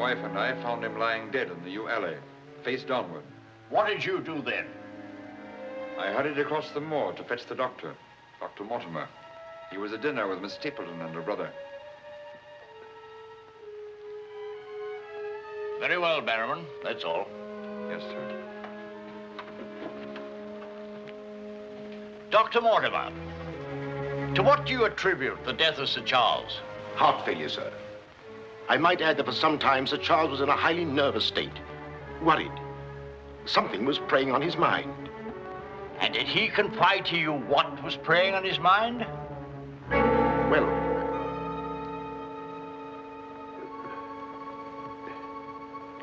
wife and I found him lying dead in the yew alley, face downward. What did you do then? I hurried across the moor to fetch the doctor, Dr. Mortimer. He was at dinner with Miss Stapleton and her brother. Very well, Barrowman. That's all. Yes, sir. Dr. Mortimer, to what do you attribute the death of Sir Charles? Heart failure, sir. I might add that for some time, Sir Charles was in a highly nervous state. Worried. Something was preying on his mind. And did he confide to you what was preying on his mind? Well,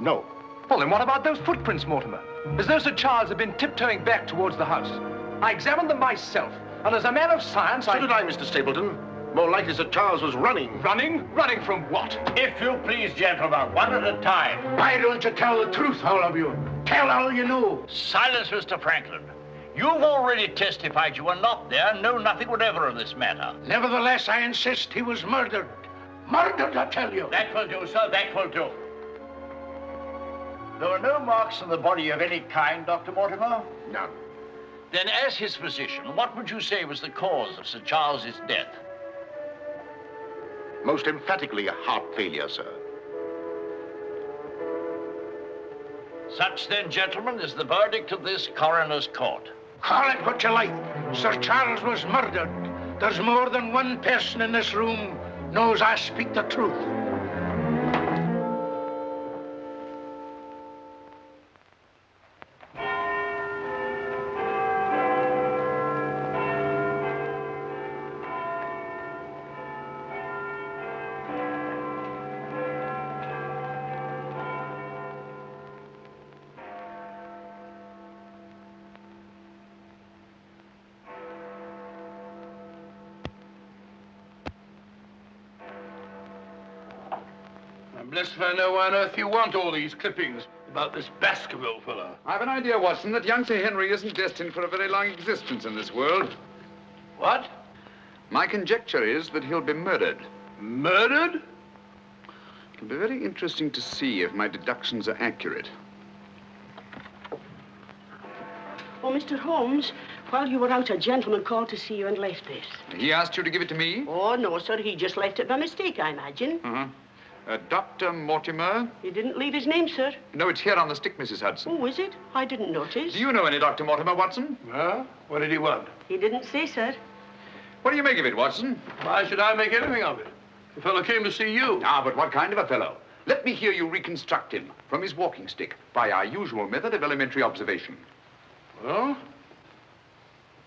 no. Well, then what about those footprints, Mortimer? As though Sir Charles had been tiptoeing back towards the house. I examined them myself, and as a man of science, So did I, Mr. Stapleton. More likely Sir Charles was running. Running? Running from what? If you please, gentlemen, one at a time. Why don't you tell the truth, all of you? Tell all you know. Silence, Mr. Franklin. You've already testified you were not there and know nothing whatever of this matter. Nevertheless, I insist he was murdered. Murdered, I tell you. That will do, sir, that will do. There were no marks on the body of any kind, Dr. Mortimer? None. Then, as his physician, what would you say was the cause of Sir Charles's death? Most emphatically, a heart failure, sir. Such, then, gentlemen, is the verdict of this coroner's court. Call it what you like. Sir Charles was murdered. There's more than one person in this room knows I speak the truth. I'm blessed if I know why on earth you want all these clippings about this Baskerville fellow. I've an idea, Watson, that young Sir Henry isn't destined for a very long existence in this world. What? My conjecture is that he'll be murdered. Murdered? It'll be very interesting to see if my deductions are accurate. Oh, Mr. Holmes, while you were out, a gentleman called to see you and left this. He asked you to give it to me? Oh, no, sir. He just left it by mistake, I imagine. Uh-huh. Dr. Mortimer? He didn't leave his name, sir. No, it's here on the stick, Mrs. Hudson. Oh, is it? I didn't notice. Do you know any Dr. Mortimer, Watson? Huh? What did he want? He didn't say, sir. What do you make of it, Watson? Why should I make anything of it? The fellow came to see you. Ah, but what kind of a fellow? Let me hear you reconstruct him from his walking stick by our usual method of elementary observation. Well,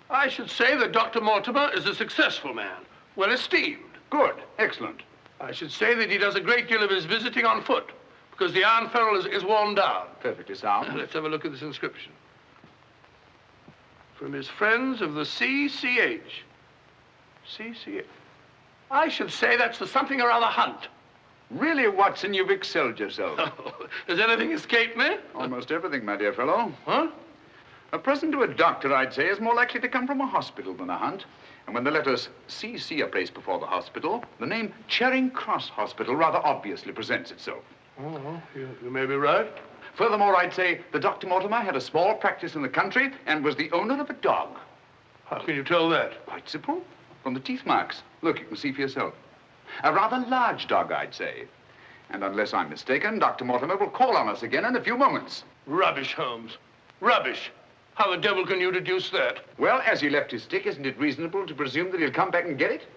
I should say that Dr. Mortimer is a successful man, well esteemed. Good. Excellent. I should say that he does a great deal of his visiting on foot, because the iron ferrule is worn down. Perfectly sound. Let's have a look at this inscription. From his friends of the CCH. CCH. I should say that's the something or other hunt. Really, Watson, you've excelled yourself. Has anything escaped me? Almost everything, my dear fellow. Huh? A present to a doctor, I'd say, is more likely to come from a hospital than a hunt. And when the letters CC are placed before the hospital, the name Charing Cross Hospital rather obviously presents itself. Oh, you may be right. Furthermore, I'd say that Dr. Mortimer had a small practice in the country and was the owner of a dog. How can you tell that? Quite simple. From the teeth marks. Look, you can see for yourself. A rather large dog, I'd say. And unless I'm mistaken, Dr. Mortimer will call on us again in a few moments. Rubbish, Holmes. Rubbish. How the devil can you deduce that? Well, as he left his stick, isn't it reasonable to presume that he'll come back and get it?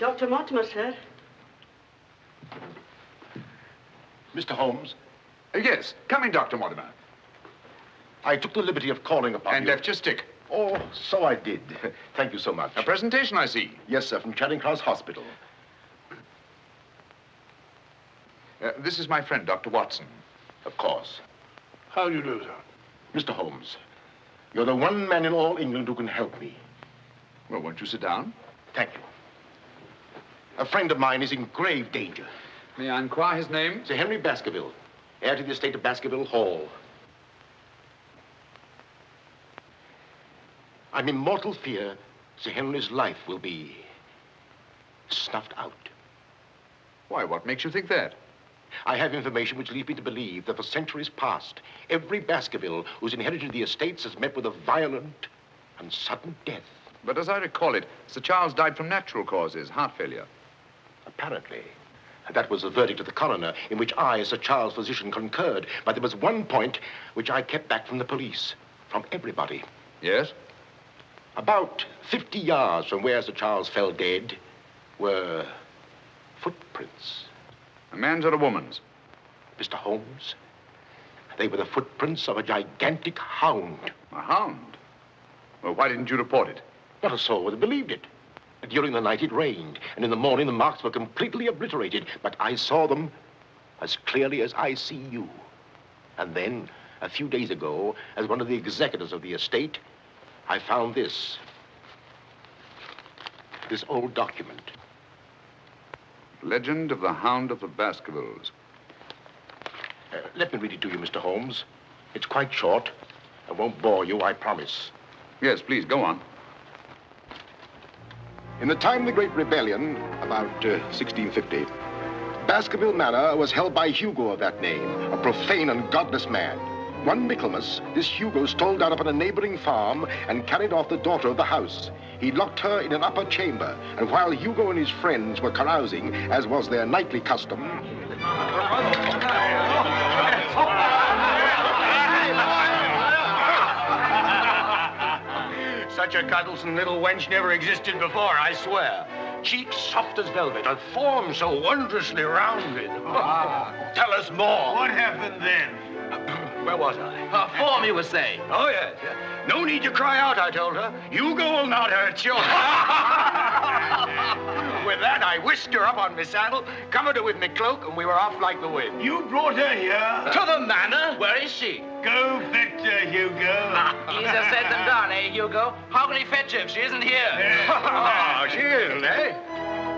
Dr. Mortimer, sir. Mr. Holmes, Yes. Come in, Dr. Mortimer. I took the liberty of calling upon And you. left your stick. Oh, so I did. Thank you so much. A presentation, I see. Yes, sir, from Charing Cross Hospital. This is my friend, Dr. Watson. Of course. How do you do, sir? Mr. Holmes, you're the one man in all England who can help me. Well, won't you sit down? Thank you. A friend of mine is in grave danger. May I inquire his name? Sir Henry Baskerville, heir to the estate of Baskerville Hall. I'm in mortal fear Sir Henry's life will be snuffed out. Why, what makes you think that? I have information which leads me to believe that for centuries past, every Baskerville who's inherited the estates has met with a violent and sudden death. But as I recall it, Sir Charles died from natural causes, heart failure. Apparently. That was the verdict of the coroner, in which I, as Sir Charles' physician, concurred. But there was one point which I kept back from the police, from everybody. Yes? About 50 yards from where Sir Charles fell dead were footprints. A man's or a woman's? Mr. Holmes, they were the footprints of a gigantic hound. A hound? Well, why didn't you report it? Not a soul would have believed it. During the night it rained, and in the morning the marks were completely obliterated, but I saw them as clearly as I see you. And then, a few days ago, as one of the executors of the estate, I found this old document. Legend of the Hound of the Baskervilles. Let me read it to you, Mr. Holmes. It's quite short. I won't bore you, I promise. Yes, please, go on. In the time of the Great Rebellion, about 1650, Baskerville Manor was held by Hugo of that name, a profane and godless man. One Michaelmas, this Hugo stole down upon a neighboring farm and carried off the daughter of the house. He locked her in an upper chamber, and while Hugo and his friends were carousing, as was their nightly custom, such a cuddlesome little wench never existed before, I swear. Cheeks soft as velvet, and form so wondrously rounded. Tell us more. What happened then? Where was I? Form, you were saying. Oh, yes. No need to cry out, I told her. Hugo will not hurt you. With that, I whisked her up on my saddle, covered her with my cloak, and we were off like the wind. You brought her here? To the manor? Where is she? Go fetch her, Hugo. Easier said than done, eh, Hugo? How can he fetch her if she isn't here? Oh, she isn't, eh?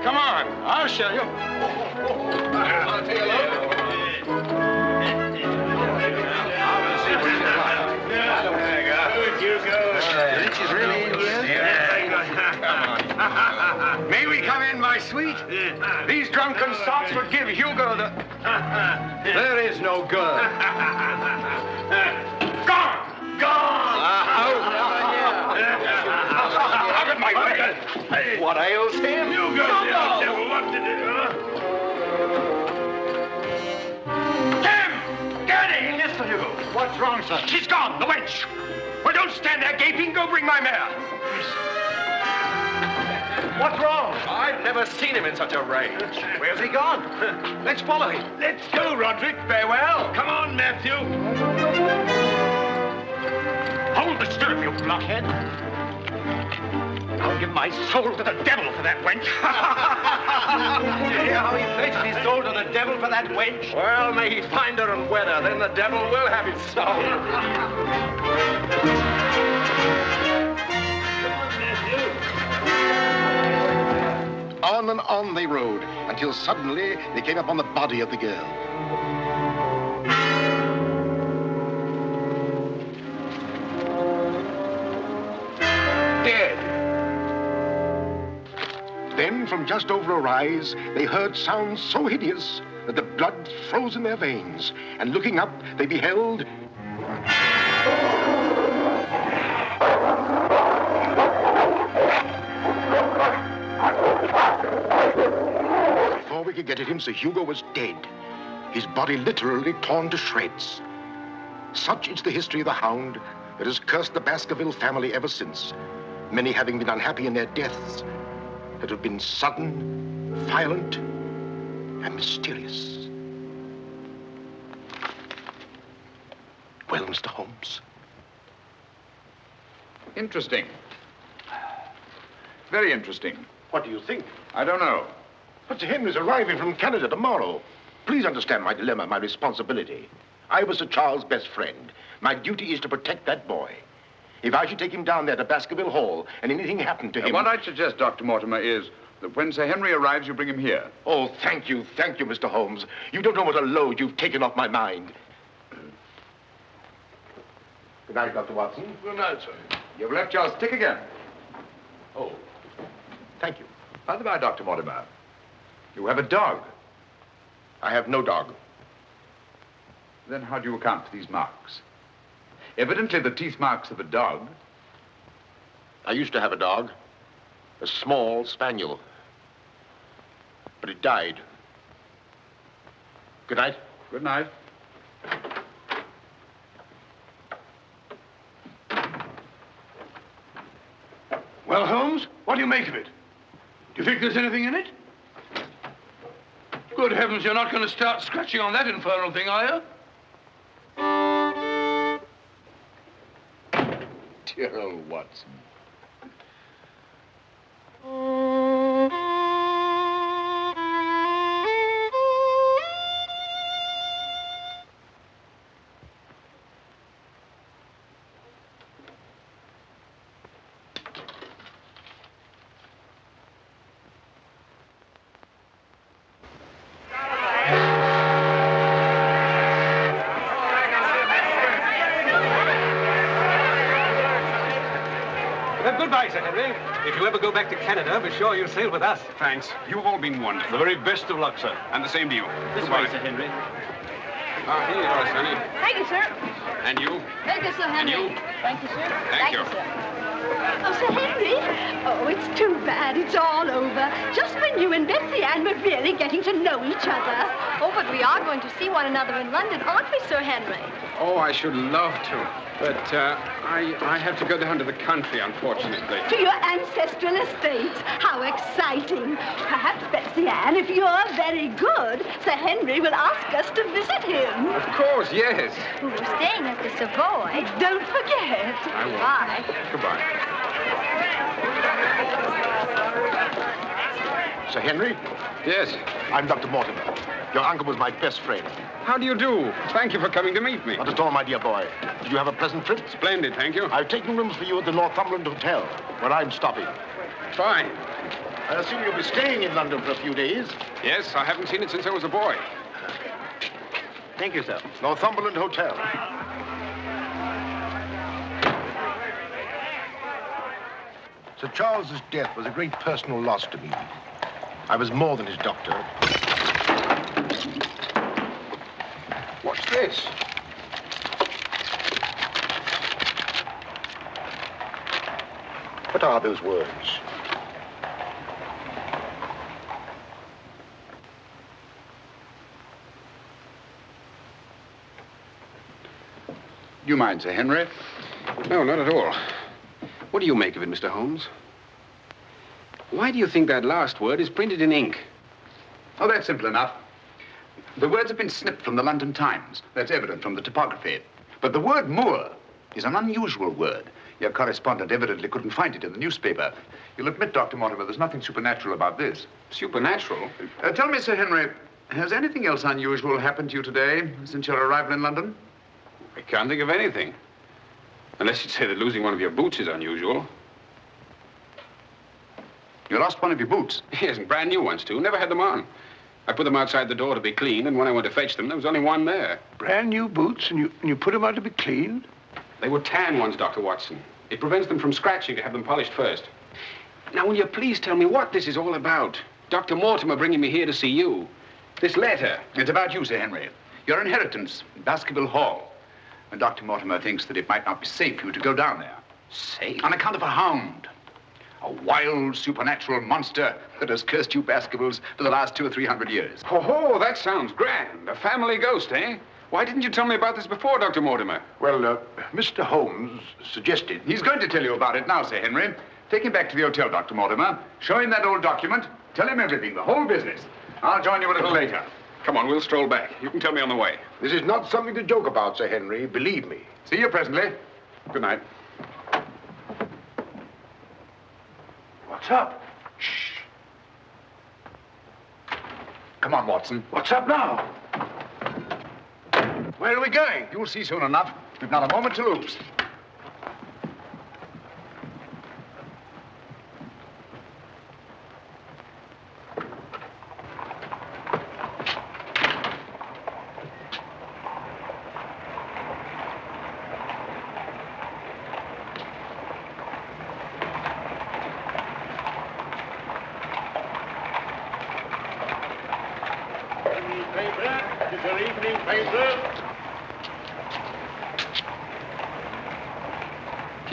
Come on, I'll show you. I'll take a look. She's really in here? May we come in, my sweet? These drunken sots would give Hugo the... There is no girl. Gone! Gone! Out of my way! What ails him? Hugo! What did it, Tim! Get in! Yes, Sir Hugo. What's wrong, sir? She's gone, the wench! Well, don't stand there gaping. Go bring my mare. What's wrong? I've never seen him in such a rage. Where's he gone? Let's follow him. Let's go, Roderick. Farewell. Come on, Matthew. Hold the stirrup, you blockhead. I'll give my soul to the devil for that wench. Did you hear how he pledged his soul to the devil for that wench? Well, may he find her and wed her. Then the devil will have his soul. On and on they rode, until suddenly they came upon the body of the girl. Dead. Then, from just over a rise, they heard sounds so hideous that the blood froze in their veins. And looking up, they beheld... Before we could get at him, Sir Hugo was dead. His body literally torn to shreds. Such is the history of the Hound that has cursed the Baskerville family ever since, many having been unhappy in their deaths that have been sudden, violent, and mysterious. Well, Mr. Holmes? Interesting. Very interesting. What do you think? I don't know. But Sir Henry's arriving from Canada tomorrow. Please understand my dilemma, my responsibility. I was Sir Charles' best friend. My duty is to protect that boy. If I should take him down there to Baskerville Hall and anything happened to him... What I'd suggest, Dr. Mortimer, is that when Sir Henry arrives, you bring him here. Oh, thank you, Mr. Holmes. You don't know what a load you've taken off my mind. Good night, Dr. Watson. Good night, sir. You've left your stick again. Oh, thank you. By the by, Dr. Mortimer, you have a dog. I have no dog. Then how do you account for these marks? Evidently the teeth marks of a dog. I used to have a dog, a small spaniel, but it died. Good night. Good night. Well, Holmes, what do you make of it? Do you think there's anything in it? Good heavens, you're not going to start scratching on that infernal thing, are you? Dear old Watson. Goodbye, Sir Henry. If you ever go back to Canada, be sure you sail with us. Thanks. You've all been wonderful. The very best of luck, sir. And the same to you. This way, Sir Henry. Ah, here you are, Sonny. Thank you, sir. And you? Thank you, Sir Henry. And you? Thank you, sir. Thank you. Sir. Oh, Sir Henry. Oh, it's too bad. It's all over. Just when you and Betsy Ann were really getting to know each other. Oh, but we are going to see one another in London, aren't we, Sir Henry? Oh, I should love to. But I have to go down to the country, unfortunately. To your ancestral estates. How exciting. Perhaps, Betsy Ann, if you're very good, Sir Henry will ask us to visit him. Of course, yes. We're staying at the Savoy. Don't forget. I will. Bye. Goodbye. Sir Henry? Yes? I'm Dr. Mortimer. Your uncle was my best friend. How do you do? Thank you for coming to meet me. Not at all, my dear boy. Did you have a pleasant trip? Splendid, thank you. I've taken rooms for you at the Northumberland Hotel, where I'm stopping. Fine. I assume you'll be staying in London for a few days. Yes, I haven't seen it since I was a boy. Thank you, sir. Northumberland Hotel. Sir Charles's death was a great personal loss to me. I was more than his doctor. What's this? What are those words? Do you mind, Sir Henry? No, not at all. What do you make of it, Mr. Holmes? Why do you think that last word is printed in ink? Oh, that's simple enough. The words have been snipped from the London Times. That's evident from the typography. But the word moor is an unusual word. Your correspondent evidently couldn't find it in the newspaper. You'll admit, Dr. Mortimer, there's nothing supernatural about this. Supernatural? Tell me, Sir Henry, has anything else unusual happened to you today since your arrival in London? I can't think of anything. Unless you'd say that losing one of your boots is unusual. You lost one of your boots? Yes, and brand new ones, too. Never had them on. I put them outside the door to be cleaned, and when I went to fetch them, there was only one there. Brand new boots, and you put them out to be cleaned? They were tan ones, Dr. Watson. It prevents them from scratching to have them polished first. Now, will you please tell me what this is all about? Dr. Mortimer bringing me here to see you. This letter. It's about you, Sir Henry. Your inheritance in Baskerville Hall. And Dr. Mortimer thinks that it might not be safe for you to go down there. Safe? On account of a hound. A wild, supernatural monster that has cursed you Baskervilles for the last 200 or 300 years. Oh, that sounds grand. A family ghost, eh? Why didn't you tell me about this before, Dr. Mortimer? Well, Mr. Holmes suggested... He's going to tell you about it now, Sir Henry. Take him back to the hotel, Dr. Mortimer. Show him that old document. Tell him everything, the whole business. I'll join you a little later. Come on, we'll stroll back. You can tell me on the way. This is not something to joke about, Sir Henry. Believe me. See you presently. Good night. What's up? Shh. Come on, Watson. What's up now? Where are we going? You'll see soon enough. We've not a moment to lose.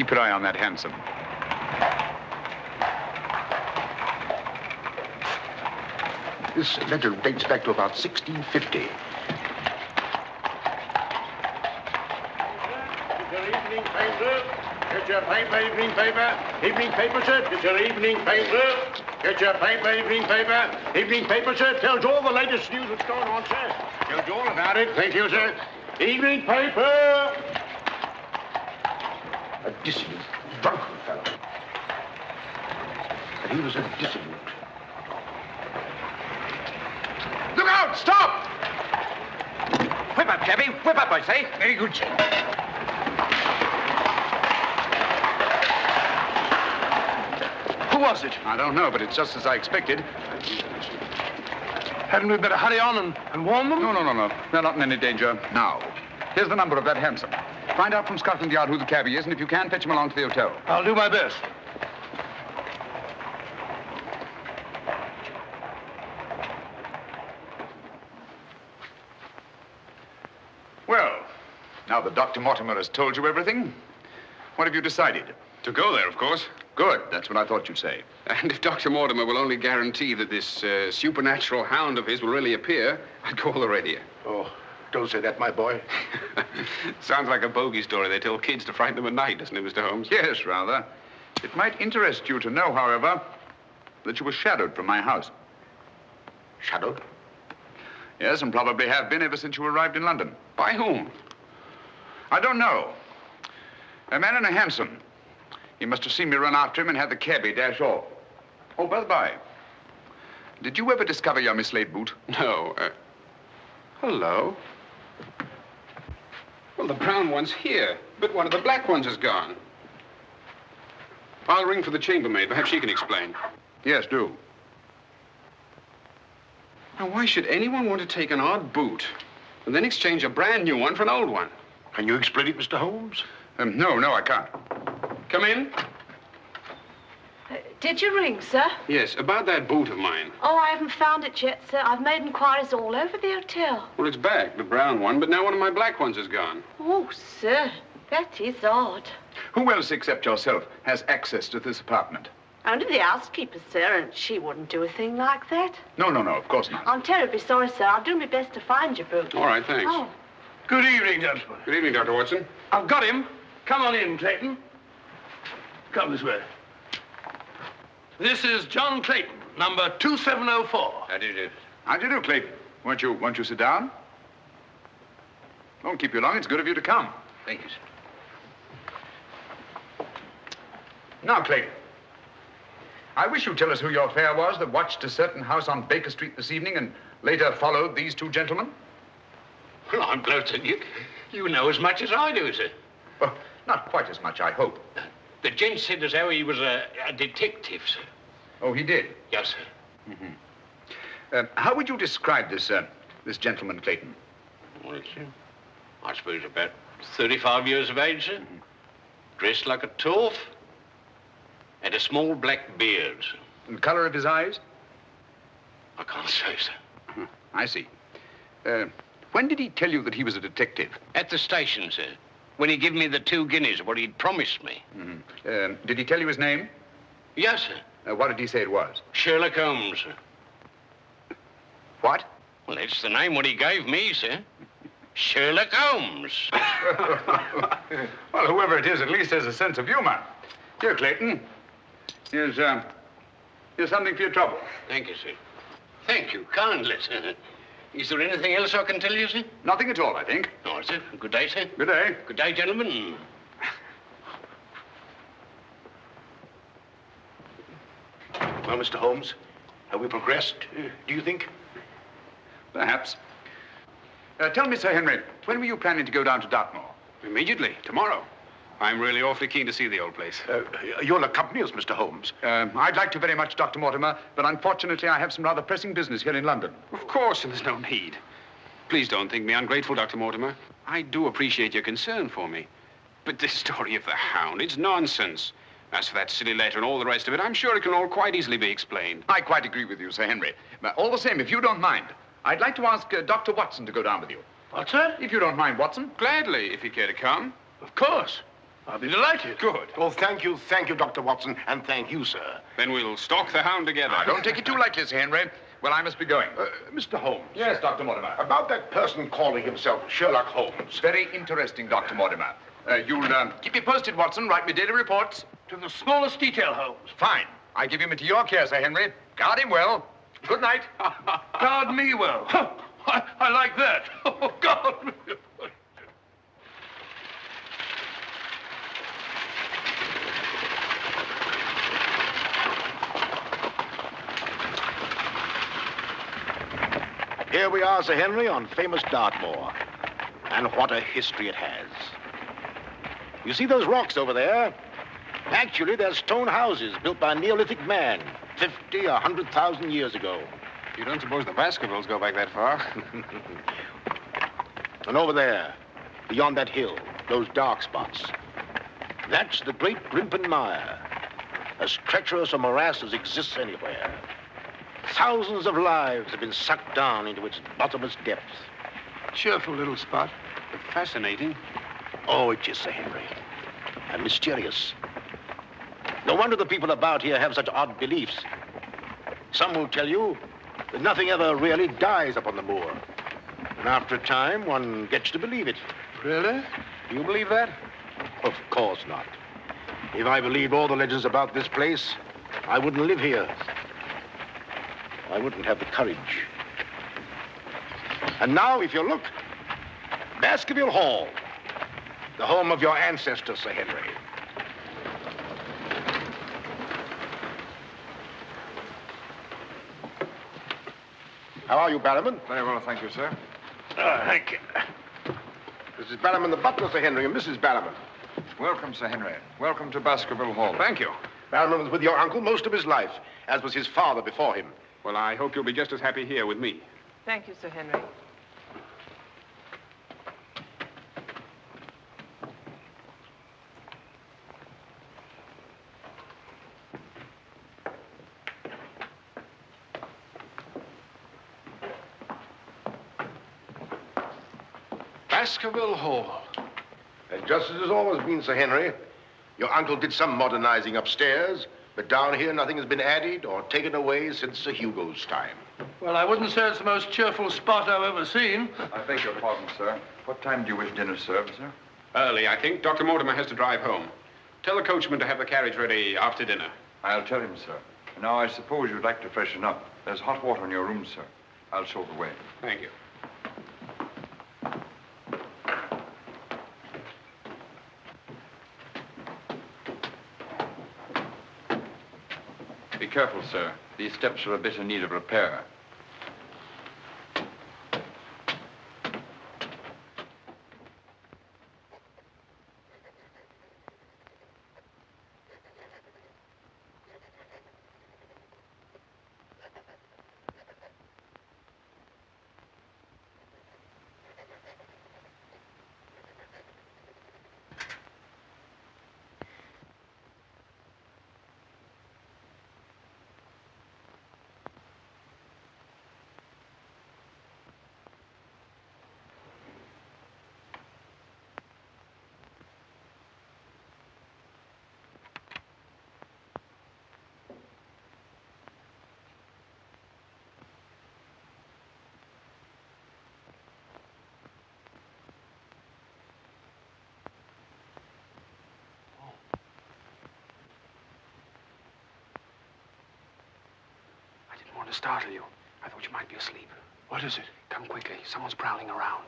Keep your eye on that hansom. This letter dates back to about 1650. Evening paper. Get your paper, evening paper. Evening paper, sir. Get your evening paper. Get your paper, evening paper. Evening paper, sir. Tells all the latest news that's going on, sir. Tells you all about it. Thank you, sir. Evening paper. A dissident, drunken fellow. And he was a dissident. Look out! Stop! Whip up, cabby. Whip up, I say. Very good, sir. Who was it? I don't know, but it's just as I expected. Hadn't we better hurry on and warn them? No. They're not in any danger now. Here's the number of that hansom. Find out from Scotland Yard who the cabby is, and if you can, fetch him along to the hotel. I'll do my best. Well, now that Dr. Mortimer has told you everything, what have you decided? To go there, of course. Good. That's what I thought you'd say. And if Dr. Mortimer will only guarantee that this supernatural hound of his will really appear, I'd call the radio. Oh, don't say that, my boy. Sounds like a bogey story they tell kids to frighten them at night, doesn't it, Mr. Holmes? Yes, rather. It might interest you to know, however, that you were shadowed from my house. Shadowed? Yes, and probably have been ever since you arrived in London. By whom? I don't know. A man in a hansom. He must have seen me run after him and had the cabby dash off. Oh, by the by, did you ever discover your mislaid boot? No. Hello. Well, the brown one's here, but one of the black ones is gone. I'll ring for the chambermaid. Perhaps she can explain. Yes, do. Now, why should anyone want to take an odd boot and then exchange a brand new one for an old one? Can you explain it, Mr. Holmes? No, I can't. Come in. Did you ring, sir? Yes, about that boot of mine. Oh, I haven't found it yet, sir. I've made inquiries all over the hotel. Well, it's back, the brown one, but now one of my black ones is gone. Oh, sir, that is odd. Who else except yourself has access to this apartment? Only the housekeeper, sir, and she wouldn't do a thing like that. No, of course not. I'm terribly sorry, sir. I'll do my best to find your boot. All right, thanks. Oh. Good evening, gentlemen. Good evening, Dr. Watson. I've got him. Come on in, Clayton. Come this way. This is John Clayton, number 2704. How do you do? How do you do, Clayton? Won't you sit down? Won't keep you long. It's good of you to come. Thank you, sir. Now, Clayton, I wish you'd tell us who your fare was that watched a certain house on Baker Street this evening and later followed these two gentlemen. Well, I'm glad to you know as much as I do, sir. Well, not quite as much, I hope. The gent said as how he was a detective, sir. Oh, he did? Yes, sir. Mm-hmm. How would you describe this gentleman, Clayton? Well, sir, I suppose about 35 years of age, sir. Dressed like a toff. Had a small black beard, sir. And the color of his eyes? I can't say, sir. I see. When did he tell you that he was a detective? At the station, sir. When he gave me the 2 guineas, what he'd promised me. Mm-hmm. Did he tell you his name? Yes, sir. What did he say it was? Sherlock Holmes, sir. What? Well, that's the name what he gave me, sir. Sherlock Holmes. Well, whoever it is at least has a sense of humor. Here, Clayton. Here's something for your trouble. Thank you, sir. Thank you kindly, sir. Is there anything else I can tell you, sir? Nothing at all, I think. All right, sir. Good day, sir. Good day. Good day, gentlemen. Well, Mr. Holmes, have we progressed, do you think? Perhaps. Tell me, Sir Henry, when were you planning to go down to Dartmoor? Immediately, tomorrow. I'm really awfully keen to see the old place. You'll accompany us, Mr. Holmes. I'd like to very much, Dr. Mortimer, but unfortunately I have some rather pressing business here in London. Of course, and there's no need. Please don't think me ungrateful, Dr. Mortimer. I do appreciate your concern for me. But this story of the Hound, it's nonsense. As for that silly letter and all the rest of it, I'm sure it can all quite easily be explained. I quite agree with you, Sir Henry. But all the same, if you don't mind, I'd like to ask Dr. Watson to go down with you. What, sir? If you don't mind, Watson. Gladly, if you care to come. Of course. I'll be delighted. Good. Oh, thank you, Dr. Watson, and thank you, sir. Then we'll stalk the Hound together. Now, don't take it too lightly, Sir Henry. Well, I must be going. Mr. Holmes. Yes, Dr. Mortimer. About that person calling himself Sherlock Holmes. Very interesting, Dr. Mortimer. You'll keep me posted, Watson. Write me daily reports. To the smallest detail, Holmes. Fine. I give him into your care, Sir Henry. Guard him well. Good night. Guard me well. I like that. Oh, God. Here we are, Sir Henry, on famous Dartmoor. And what a history it has. You see those rocks over there? Actually, they're stone houses built by a Neolithic man 50 or 100,000 years ago. You don't suppose the Baskervilles go back that far? And over there, beyond that hill, those dark spots, that's the great Grimpen Mire, as treacherous a morass as exists anywhere. Thousands of lives have been sucked down into its bottomless depths. Cheerful little spot. Fascinating. Oh, it is, Sir Henry. And mysterious. No wonder the people about here have such odd beliefs. Some will tell you that nothing ever really dies up on the moor. And after a time, one gets to believe it. Really? Do you believe that? Of course not. If I believed all the legends about this place, I wouldn't live here. I wouldn't have the courage. And now, if you look, Baskerville Hall, the home of your ancestors, Sir Henry. How are you, Barrowman? Very well, thank you, sir. Thank you. This is Barrowman the butler, Sir Henry, and Mrs. Barrowman. Welcome, Sir Henry. Welcome to Baskerville Hall. Thank you. Barrowman was with your uncle most of his life, as was his father before him. Well, I hope you'll be just as happy here with me. Thank you, Sir Henry. Baskerville Hall. And just as it's always been, Sir Henry, your uncle did some modernizing upstairs, but down here nothing has been added or taken away since Sir Hugo's time. Well, I wouldn't say it's the most cheerful spot I've ever seen. I beg your pardon, sir. What time do you wish dinner served, sir? Early, I think. Dr. Mortimer has to drive home. Tell the coachman to have the carriage ready after dinner. I'll tell him, sir. Now, I suppose you'd like to freshen up. There's hot water in your room, sir. I'll show the way. Thank you. Be careful, sir. These steps are a bit in need of repair. I want to startle you. I thought you might be asleep. What is it? Come quickly. Someone's prowling around.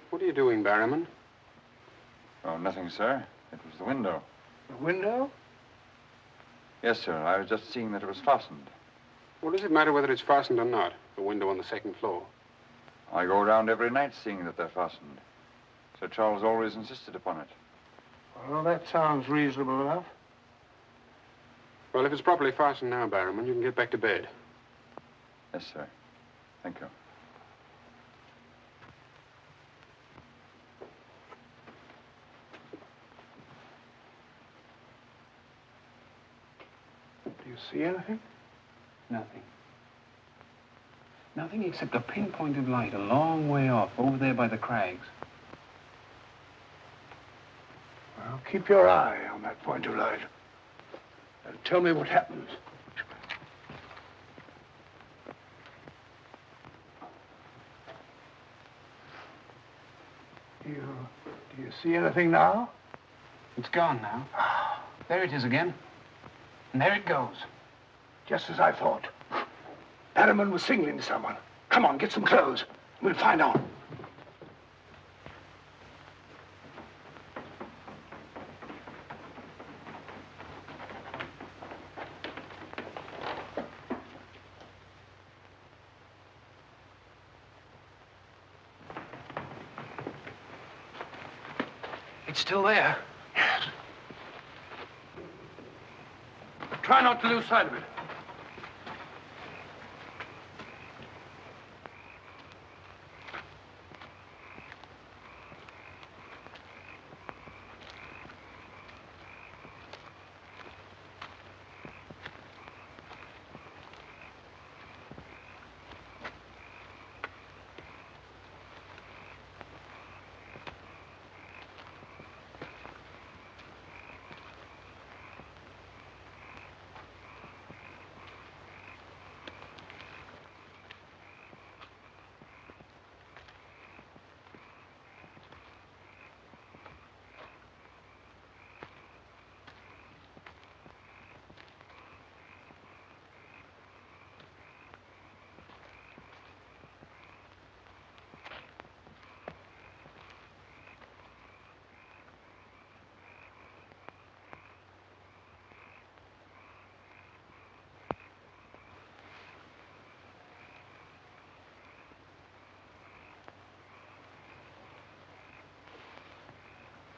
What are you doing, Barrowman? Oh, nothing, sir. It was the window. The window? Yes, sir. I was just seeing that it was fastened. What does it matter whether it's fastened or not? The window on the second floor. I go around every night seeing that they're fastened. Sir Charles always insisted upon it. Well, that sounds reasonable enough. Well, if it's properly fastened now, Barrowman, you can get back to bed. Yes, sir. Thank you. Do you see anything? Nothing. Nothing except a pinpointed light a long way off, over there by the crags. Well, keep your eye on that point of light. And tell me what happens. Do you see anything now? It's gone now. There it is again. And there it goes. Just as I thought. Barrowman was signaling to someone. Come on, get some clothes. We'll find out. It's still there. Yes. Try not to lose sight of it.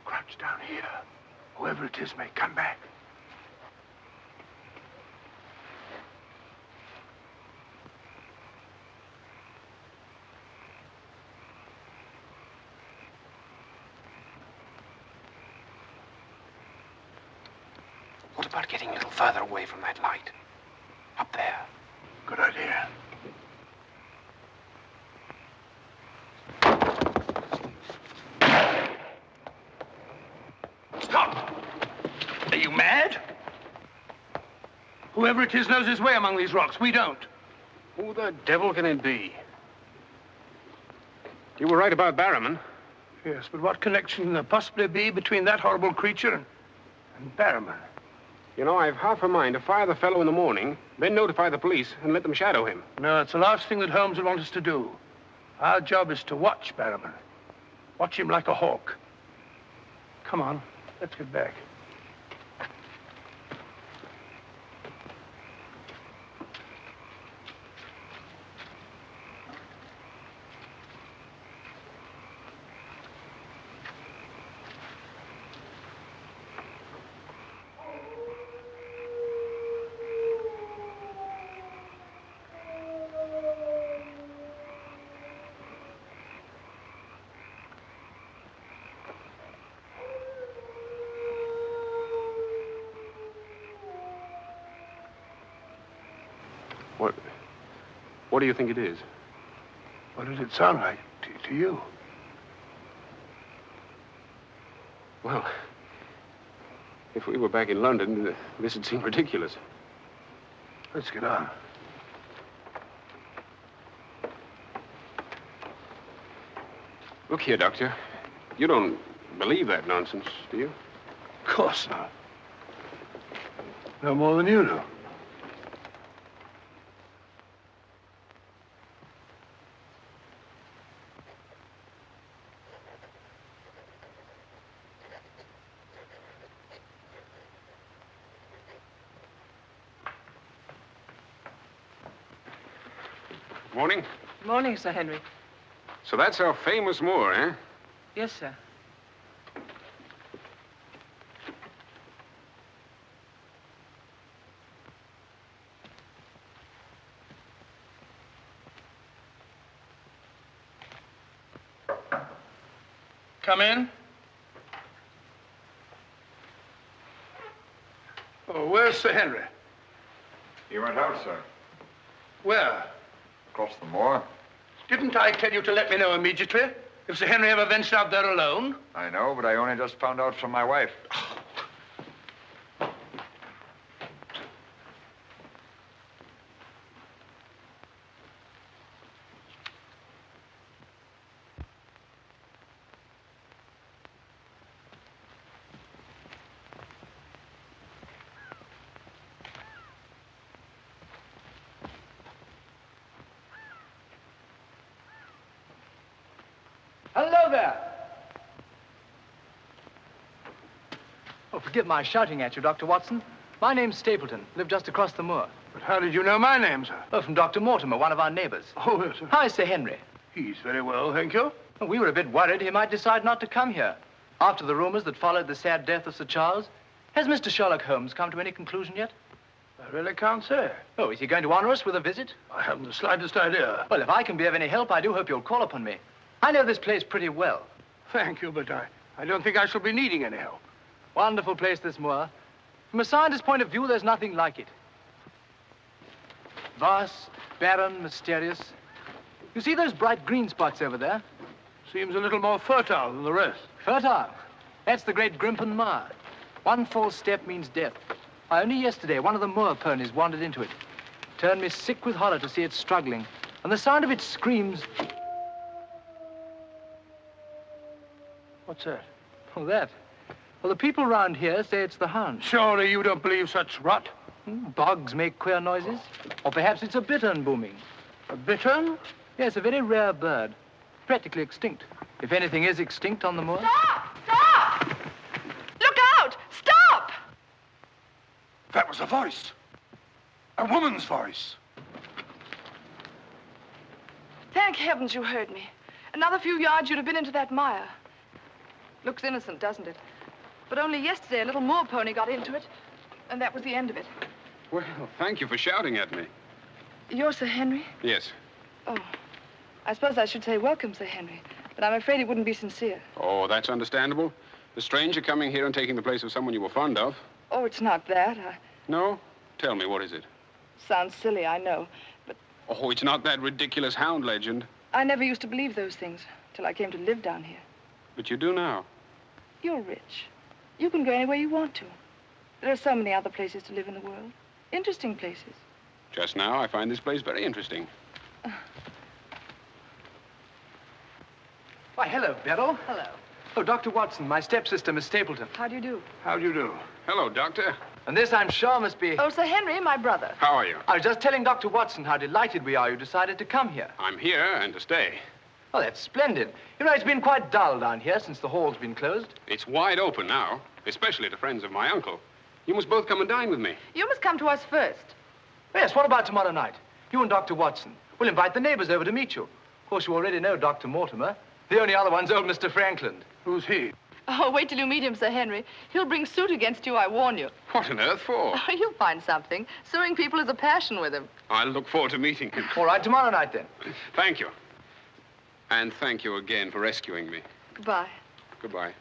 Crouch down here. Whoever it is may come back. What about getting a little further away from that light? Up there. Good idea. Stop! Are you mad? Whoever it is knows his way among these rocks. We don't. Who the devil can it be? You were right about Barrowman. Yes, but what connection can there possibly be between that horrible creature and Barrowman? You know, I've half a mind to fire the fellow in the morning, then notify the police and let them shadow him. No, it's the last thing that Holmes would want us to do. Our job is to watch Barrowman. Watch him like a hawk. Come on, let's get back. What do you think it is? What did it sound like to you? Well, if we were back in London, this would seem ridiculous. Let's get on. Look here, Doctor. You don't believe that nonsense, do you? Of course not. No more than you do. Morning. Morning, Sir Henry. So that's our famous moor, eh? Yes, sir. Come in. Oh, where's Sir Henry? He went out, sir. Where? Across the moor. Didn't I tell you to let me know immediately if Sir Henry ever ventured out there alone? I know, but I only just found out from my wife. Hello there. Oh, forgive my shouting at you, Dr. Watson. My name's Stapleton. Live just across the moor. But how did you know my name, sir? Oh, from Dr. Mortimer, one of our neighbors. Oh, yes, sir. Hi, Sir Henry. He's very well, thank you. Oh, we were a bit worried he might decide not to come here. After the rumors that followed the sad death of Sir Charles, has Mr. Sherlock Holmes come to any conclusion yet? I really can't say. Oh, is he going to honor us with a visit? I haven't the slightest idea. Well, if I can be of any help, I do hope you'll call upon me. I know this place pretty well. Thank you, but I don't think I shall be needing any help. Wonderful place, this moor. From a scientist's point of view, there's nothing like it. Vast, barren, mysterious. You see those bright green spots over there? Seems a little more fertile than the rest. Fertile? That's the great Grimpen Moor. One false step means death. Only yesterday, one of the moor ponies wandered into it. Turned me sick with horror to see it struggling. And the sound of its screams... What's that? Oh, that? Well, the people round here say it's the Hound. Surely you don't believe such rot? Bogs make queer noises. Or perhaps it's a bittern booming. A bittern? Yes, a very rare bird. Practically extinct. If anything is extinct on the moor. Stop! Stop! Look out! Stop! That was a voice. A woman's voice. Thank heavens you heard me. Another few yards, you'd have been into that mire. Looks innocent, doesn't it? But only yesterday, a little moor pony got into it, and that was the end of it. Well, thank you for shouting at me. You're Sir Henry? Yes. Oh, I suppose I should say welcome, Sir Henry, but I'm afraid it wouldn't be sincere. Oh, that's understandable. The stranger coming here and taking the place of someone you were fond of. Oh, it's not that. No? Tell me, what is it? Sounds silly, I know, but Oh, it's not that ridiculous Hound legend. I never used to believe those things till I came to live down here. But you do now. You're rich. You can go anywhere you want to. There are so many other places to live in the world. Interesting places. Just now, I find this place very interesting. Why, hello, Beryl. Hello. Oh, Dr. Watson, my stepsister, Miss Stapleton. How do you do? How do you do? Hello, Doctor. And this, I'm sure, must be... Oh, Sir Henry, my brother. How are you? I was just telling Dr. Watson how delighted we are you decided to come here. I'm here and to stay. Oh, that's splendid. You know, it's been quite dull down here since the hall's been closed. It's wide open now, especially to friends of my uncle. You must both come and dine with me. You must come to us first. Yes, what about tomorrow night? You and Dr. Watson. We'll invite the neighbors over to meet you. Of course, you already know Dr. Mortimer. The only other one's old Mr. Franklin. Who's he? Oh, wait till you meet him, Sir Henry. He'll bring suit against you, I warn you. What on earth for? You'll find something. Suing people is a passion with him. I'll look forward to meeting him. All right, tomorrow night, then. Thank you. And thank you again for rescuing me. Goodbye. Goodbye.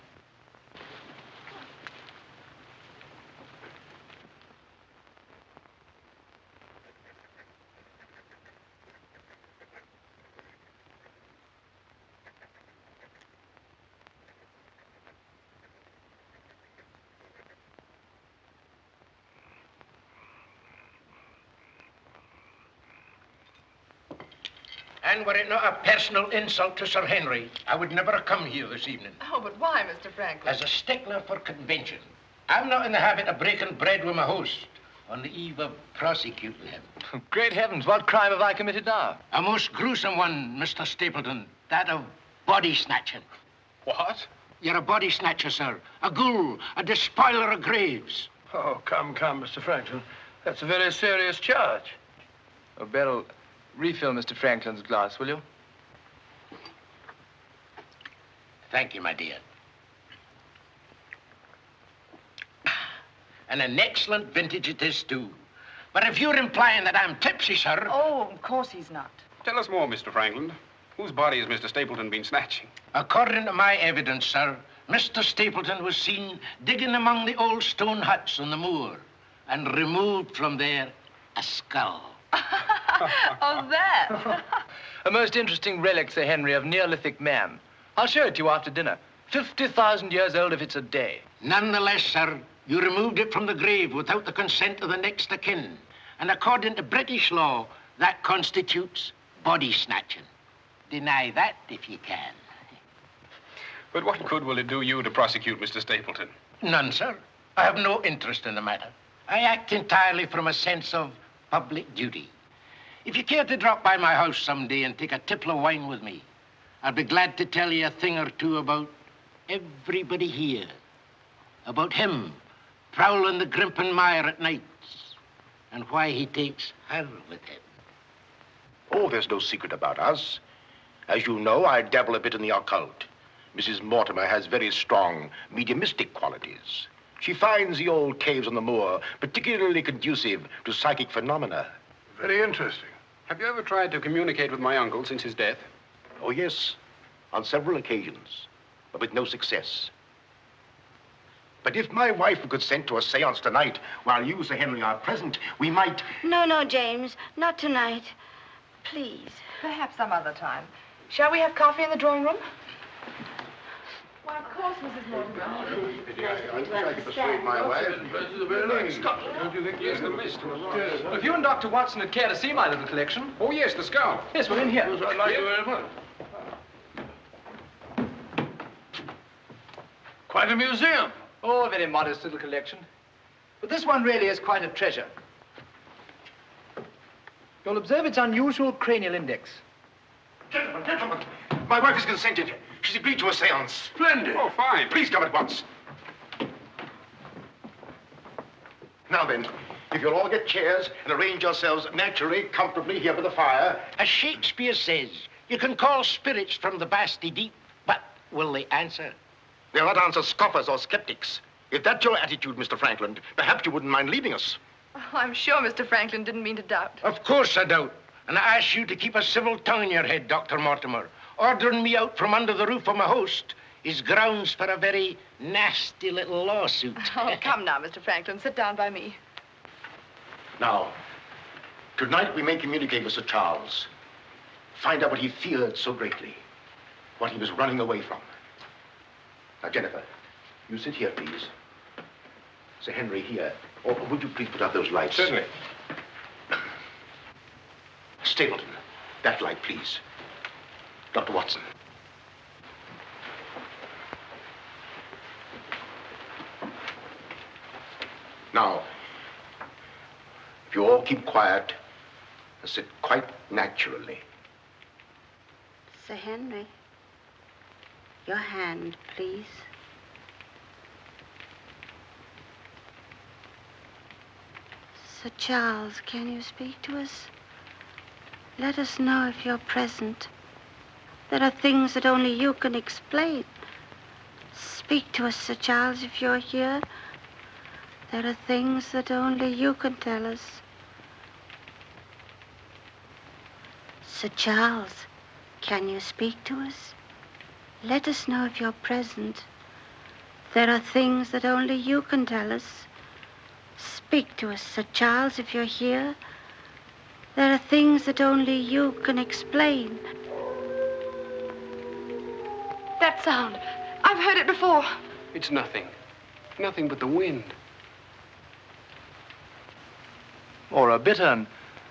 And were it not a personal insult to Sir Henry, I would never have come here this evening. Oh, but why, Mr. Franklin? As a stickler for convention, I'm not in the habit of breaking bread with my host on the eve of prosecuting him. Great heavens, what crime have I committed now? A most gruesome one, Mr. Stapleton. That of body snatching. What? You're a body snatcher, sir. A ghoul, a despoiler of graves. Oh, come, Mr. Franklin. That's a very serious charge. Oh, Beryl, Refill Mr. Franklin's glass, will you? Thank you, my dear. And an excellent vintage it is, too. But if you're implying that I'm tipsy, sir... Oh, of course he's not. Tell us more, Mr. Franklin. Whose body has Mr. Stapleton been snatching? According to my evidence, sir, Mr. Stapleton was seen digging among the old stone huts on the moor and removed from there a skull. Oh, that. A most interesting relic, Sir Henry, of Neolithic man. I'll show it to you after dinner. 50,000 years old if it's a day. Nonetheless, sir, you removed it from the grave without the consent of the next of kin. And according to British law, that constitutes body snatching. Deny that if you can. But what good will it do you to prosecute Mr. Stapleton? None, sir. I have no interest in the matter. I act entirely from a sense of public duty. If you care to drop by my house someday and take a tipple of wine with me, I'll be glad to tell you a thing or two about everybody here. About him prowling the Grimpen Mire at nights and why he takes her with him. Oh, there's no secret about us. As you know, I dabble a bit in the occult. Mrs. Mortimer has very strong mediumistic qualities. She finds the old caves on the moor particularly conducive to psychic phenomena. Very interesting. Have you ever tried to communicate with my uncle since his death? Oh, yes, on several occasions, but with no success. But if my wife would consent to a seance tonight, while you, Sir Henry, are present, we might... No, James, not tonight. Please. Perhaps some other time. Shall we have coffee in the drawing room? Why, of course, Mrs. Mortimer. I could persuade my wife. Don't you think Yes, the mist. Well, if you and Dr. Watson would care to see my little collection. Oh, yes, the skull. Yes, we're in here. I'd like you very much. Quite a museum. Oh, a very modest little collection. But this one really is quite a treasure. You'll observe its unusual cranial index. Gentlemen, my wife has consented. She's agreed to a seance. Splendid. Oh, fine. Please come at once. Now then, if you'll all get chairs and arrange yourselves naturally, comfortably here by the fire. As Shakespeare says, you can call spirits from the vasty deep, but will they answer? They'll not answer scoffers or skeptics. If that's your attitude, Mr. Franklin, perhaps you wouldn't mind leaving us. Oh, I'm sure Mr. Franklin didn't mean to doubt. Of course I doubt. And I ask you to keep a civil tongue in your head, Dr. Mortimer. Ordering me out from under the roof of my host is grounds for a very nasty little lawsuit. Oh, come now, Mr. Franklin. Sit down by me. Now, tonight we may communicate with Sir Charles. Find out what he feared so greatly. What he was running away from. Now, Jennifer, you sit here, please. Sir Henry, here. Or would you please put out those lights? Certainly. Stapleton, that light, please. Dr. Watson. Now, if you all keep quiet and sit quite naturally. Sir Henry, your hand, please. Sir Charles, can you speak to us? Let us know if you're present. There are things that only you can explain. Speak to us, Sir Charles, if you're here. There are things that only you can tell us. Sir Charles, can you speak to us? Let us know if you're present. There are things that only you can tell us. Speak to us, Sir Charles, if you're here. There are things that only you can explain. That sound. I've heard it before. It's nothing. Nothing but the wind. Or a bittern.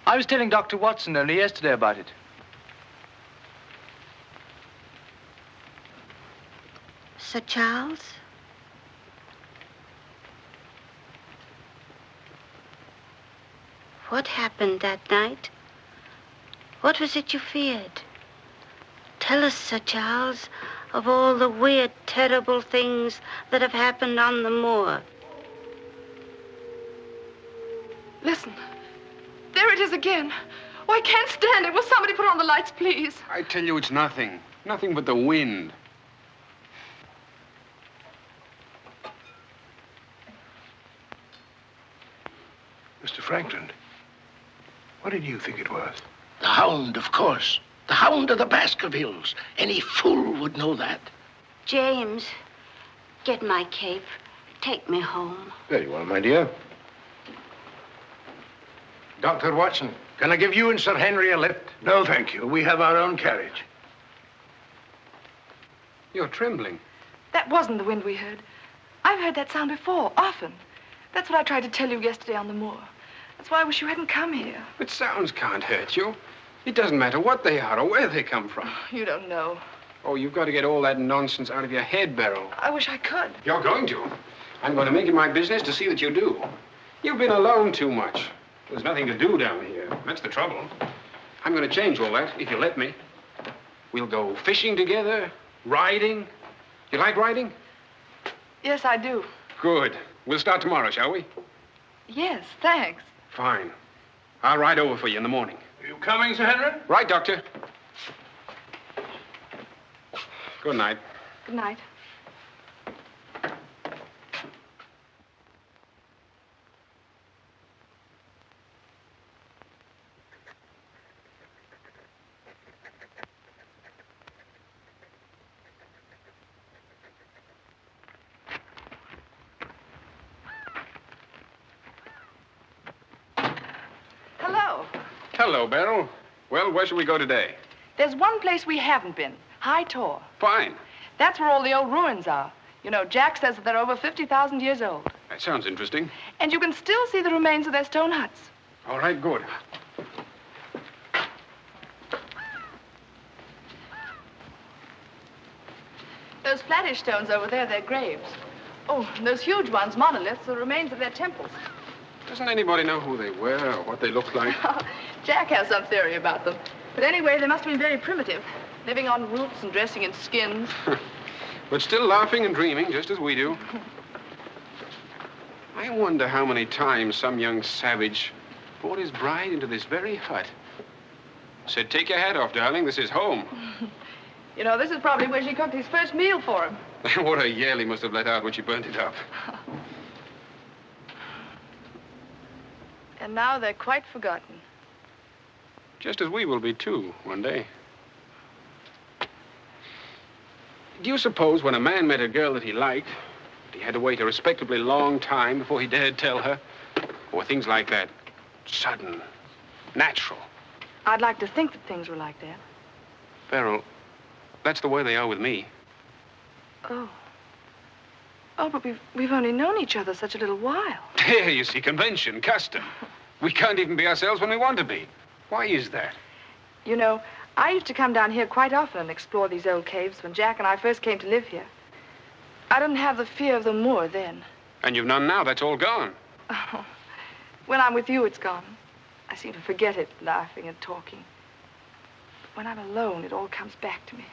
I was telling Dr. Watson only yesterday about it. Sir Charles? What happened that night? What was it you feared? Tell us, Sir Charles, of all the weird, terrible things that have happened on the moor. Listen. There it is again. Oh, I can't stand it. Will somebody put on the lights, please? I tell you, it's nothing. Nothing but the wind. Mr. Franklin, what did you think it was? The Hound, of course. The Hound of the Baskervilles. Any fool would know that. James, get my cape. Take me home. There you are, my dear. Dr. Watson, can I give you and Sir Henry a lift? No, thank you. We have our own carriage. You're trembling. That wasn't the wind we heard. I've heard that sound before, often. That's what I tried to tell you yesterday on the moor. That's why I wish you hadn't come here. But sounds can't hurt you. It doesn't matter what they are or where they come from. You don't know. Oh, you've got to get all that nonsense out of your head, Beryl. I wish I could. You're going to. I'm going to make it my business to see that you do. You've been alone too much. There's nothing to do down here. That's the trouble. I'm going to change all that, if you let me. We'll go fishing together, riding. You like riding? Yes, I do. Good. We'll start tomorrow, shall we? Yes, thanks. Fine. I'll ride over for you in the morning. Are you coming, Sir Henry? Right, Doctor. Good night. Good night. Hello. Hello, Beryl. Well, where shall we go today? There's one place we haven't been. High Tor. Fine. That's where all the old ruins are. You know, Jack says that they're over 50,000 years old. That sounds interesting. And you can still see the remains of their stone huts. All right, good. Those flattish stones over there, they're graves. Oh, and those huge ones, monoliths, are the remains of their temples. Doesn't anybody know who they were or what they looked like? Jack has some theory about them. But anyway, they must have been very primitive, living on roots and dressing in skins. But still laughing and dreaming, just as we do. I wonder how many times some young savage brought his bride into this very hut. Said, take your hat off, darling, this is home. You know, this is probably where she cooked his first meal for him. What a yell he must have let out when she burnt it up. And now they're quite forgotten. Just as we will be, too, one day. Do you suppose when a man met a girl that he liked, he had to wait a respectably long time before he dared tell her? Or things like that, sudden, natural? I'd like to think that things were like that. Beryl, that's the way they are with me. Oh. Oh, but we've only known each other such a little while. There, you see, convention, custom. We can't even be ourselves when we want to be. Why is that? You know, I used to come down here quite often and explore these old caves when Jack and I first came to live here. I didn't have the fear of the moor then. And you've none now. That's all gone. Oh, when I'm with you, it's gone. I seem to forget it, laughing and talking. But when I'm alone, it all comes back to me.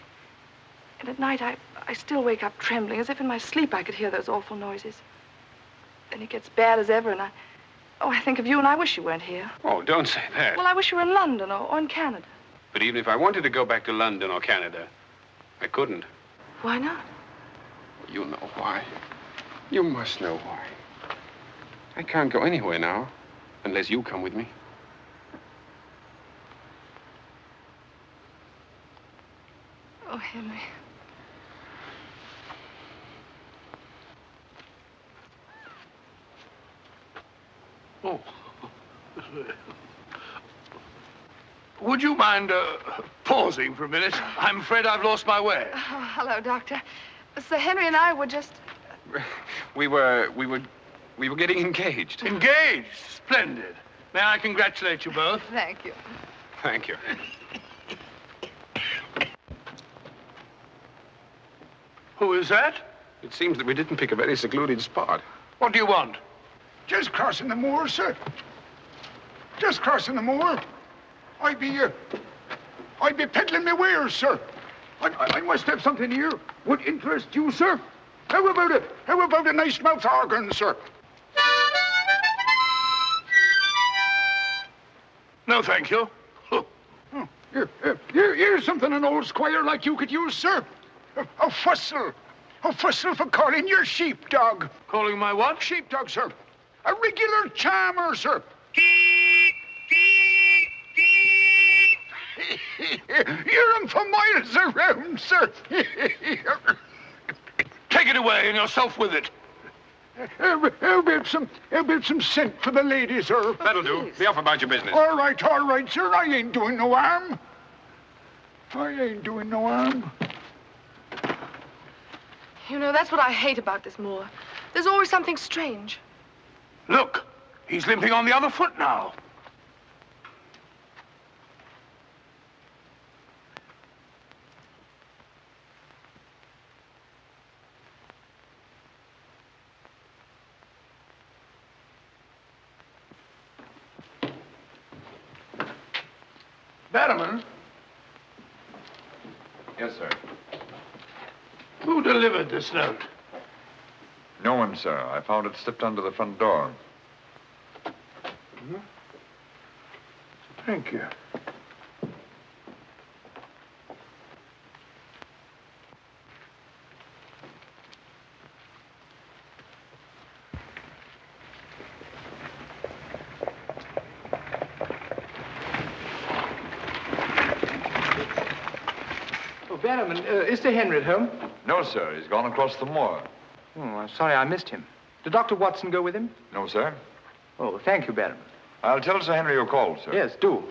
And at night, I still wake up trembling, as if in my sleep I could hear those awful noises. Then it gets bad as ever, and I think of you, and I wish you weren't here. Oh, don't say that. Well, I wish you were in London or in Canada. But even if I wanted to go back to London or Canada, I couldn't. Why not? You know why. You must know why. I can't go anywhere now, unless you come with me. Oh, Henry. Oh. Would you mind pausing for a minute? I'm afraid I've lost my way. Oh, hello, Doctor. Sir Henry and I were just... We were getting engaged. Engaged? Splendid. May I congratulate you both? Thank you. Thank you. Who is that? It seems that we didn't pick a very secluded spot. What do you want? Just crossing the moor, sir. Just crossing the moor. I'd be peddling my wares, sir. I must have something here would interest you, sir. How about it? How about a nice mouth organ, sir? No, thank you. Here's something an old squire like you could use, sir. A whistle. A whistle for calling your sheepdog. Calling my what? Sheepdog, sir. A regular charmer, sir. Hear him for miles around, sir. Take it away and yourself with it. How about some scent for the lady, sir? That'll do. Be off about your business. All right, sir. I ain't doing no harm. I ain't doing no harm. You know, that's what I hate about this moor. There's always something strange. Look, he's limping on the other foot now. Barrowman? Yes, sir. Who delivered this note? No one, sir. I found it slipped under the front door. Thank you. Barrowman, is Sir Henry at home? No, sir. He's gone across the moor. Oh, I'm sorry I missed him. Did Dr. Watson go with him? No, sir. Oh, thank you, Barrowman. I'll tell Sir Henry you called, sir. Yes, do.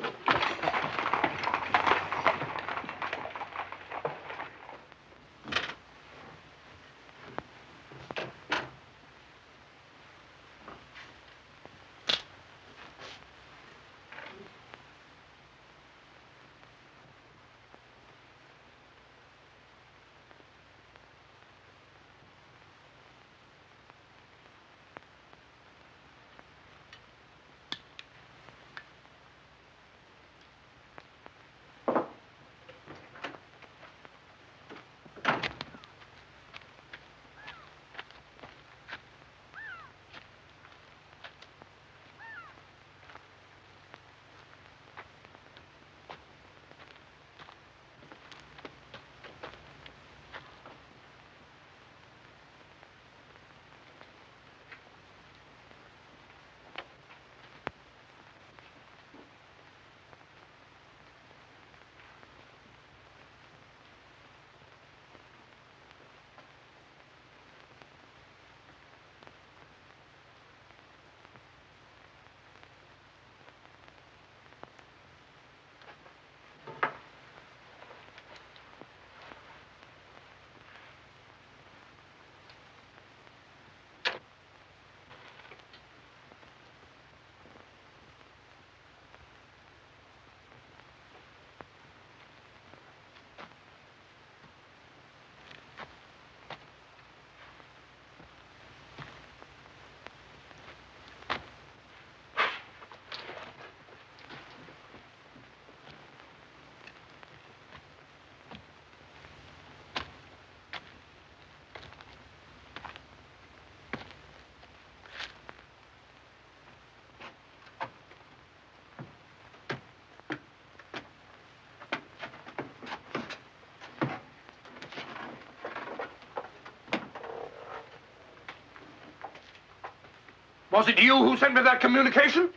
Was it you who sent me that communication?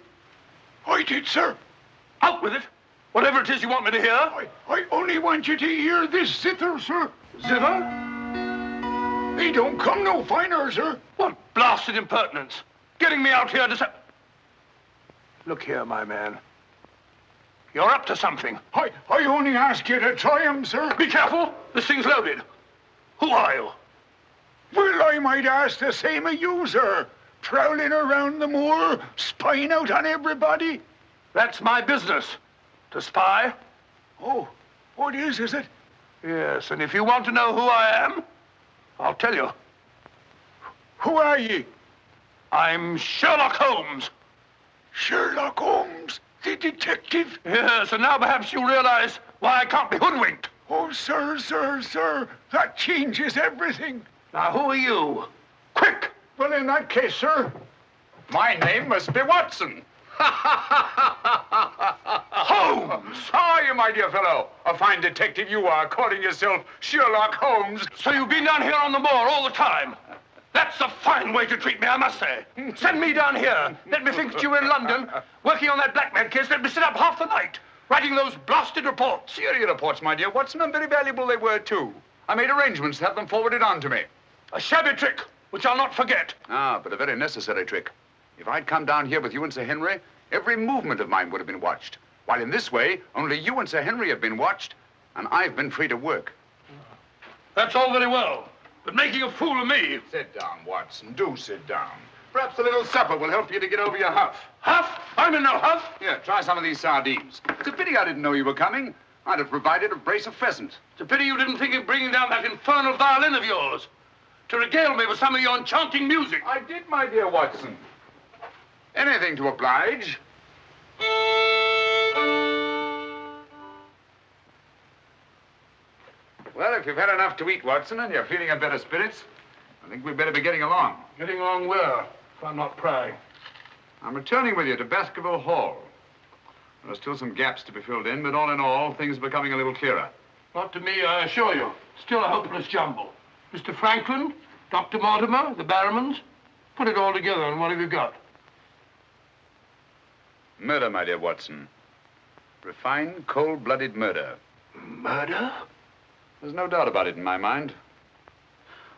I did, sir. Out with it. Whatever it is you want me to hear. I only want you to hear this zither, sir. Zither? He don't come no finer, sir. What blasted impertinence. Getting me out here to say... Look here, my man. You're up to something. I only ask you to try him, sir. Be careful. This thing's loaded. Who are you? Well, I might ask the same of you, sir. Prowling around the moor, spying out on everybody. That's my business. To spy. Oh, what is it? Yes, and if you want to know who I am, I'll tell you. Who are ye? I'm Sherlock Holmes. Sherlock Holmes, the detective? Yes, and now perhaps you realize why I can't be hoodwinked. Oh, sir, that changes everything. Now, who are you? Quick! Well, in that case, sir... My name must be Watson. Holmes! I am my dear fellow. A fine detective you are, calling yourself Sherlock Holmes. So you've been down here on the moor all the time? That's a fine way to treat me, I must say. Send me down here. Let me think that you were in London, working on that blackmail case. Let me sit up half the night, writing those blasted reports. Serious reports, my dear Watson, and very valuable they were, too. I made arrangements to have them forwarded on to me. A shabby trick, which I'll not forget. Ah, but a very necessary trick. If I'd come down here with you and Sir Henry, every movement of mine would have been watched. While in this way, only you and Sir Henry have been watched, and I've been free to work. That's all very well, but making a fool of me... Sit down, Watson. Do sit down. Perhaps a little supper will help you to get over your huff. Huff? I'm in no huff. Here, try some of these sardines. It's a pity I didn't know you were coming. I'd have provided a brace of pheasant. It's a pity you didn't think of bringing down that infernal violin of yours to regale me with some of your enchanting music. I did, my dear Watson. Anything to oblige. Well, if you've had enough to eat, Watson, and you're feeling in better spirits, I think we'd better be getting along. Getting along where, if I'm not prying? I'm returning with you to Baskerville Hall. There are still some gaps to be filled in, but all in all, things are becoming a little clearer. Not to me, I assure you. Still a hopeless jumble. Mr. Franklin, Dr. Mortimer, the Barrowmans. Put it all together, and what have you got? Murder, my dear Watson. Refined, cold-blooded murder. Murder? There's no doubt about it in my mind.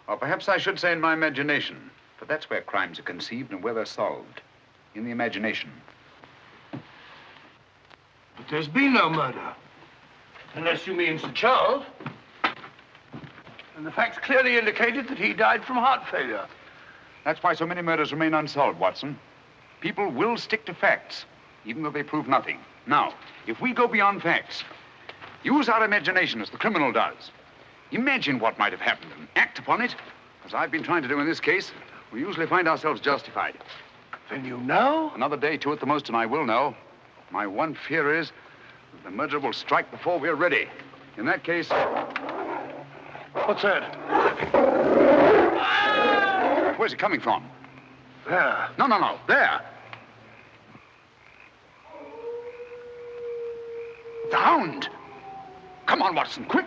Or perhaps I should say in my imagination, for that's where crimes are conceived and where they're solved. In the imagination. But there's been no murder. Unless you mean Sir Charles. And the facts clearly indicated that he died from heart failure. That's why so many murders remain unsolved, Watson. People will stick to facts, even though they prove nothing. Now, if we go beyond facts, use our imagination as the criminal does. Imagine what might have happened and act upon it, as I've been trying to do in this case. We usually find ourselves justified. Then you know? Another day, two at the most, and I will know. My one fear is that the murderer will strike before we're ready. In that case... What's that? Where's it coming from? There. No. There. The Hound. Come on, Watson, quick.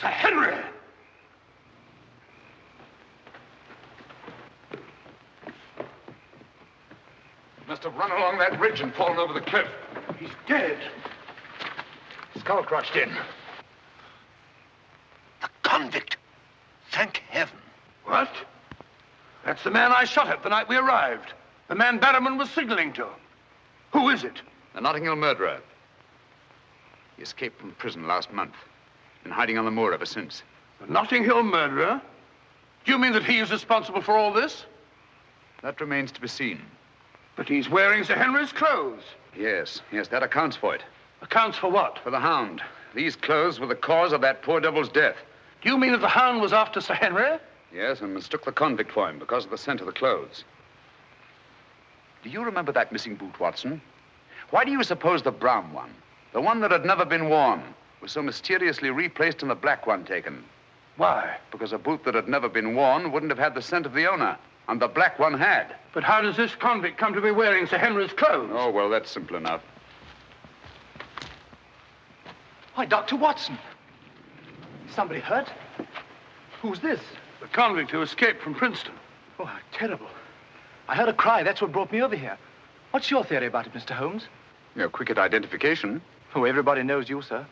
Sir Henry! Must have run along that ridge and fallen over the cliff. He's dead. Skull crushed in. The convict. Thank heaven. What? That's the man I shot at the night we arrived. The man Barrowman was signaling to. Who is it? The Notting Hill murderer. He escaped from prison last month. Been hiding on the moor ever since. The Notting Hill murderer? Do you mean that he is responsible for all this? That remains to be seen. But he's wearing Sir Henry's clothes. Yes, that accounts for it. Accounts for what? For the Hound. These clothes were the cause of that poor devil's death. Do you mean that the Hound was after Sir Henry? Yes, and mistook the convict for him because of the scent of the clothes. Do you remember that missing boot, Watson? Why do you suppose the brown one, the one that had never been worn, was so mysteriously replaced and the black one taken? Why? Because a boot that had never been worn wouldn't have had the scent of the owner, and the black one had. But how does this convict come to be wearing Sir Henry's clothes? Oh, well, that's simple enough. Why, Dr. Watson. Somebody hurt? Who's this? The convict who escaped from Princeton. Oh, how terrible. I heard a cry. That's what brought me over here. What's your theory about it, Mr. Holmes? You're quick at identification. Oh, everybody knows you, sir.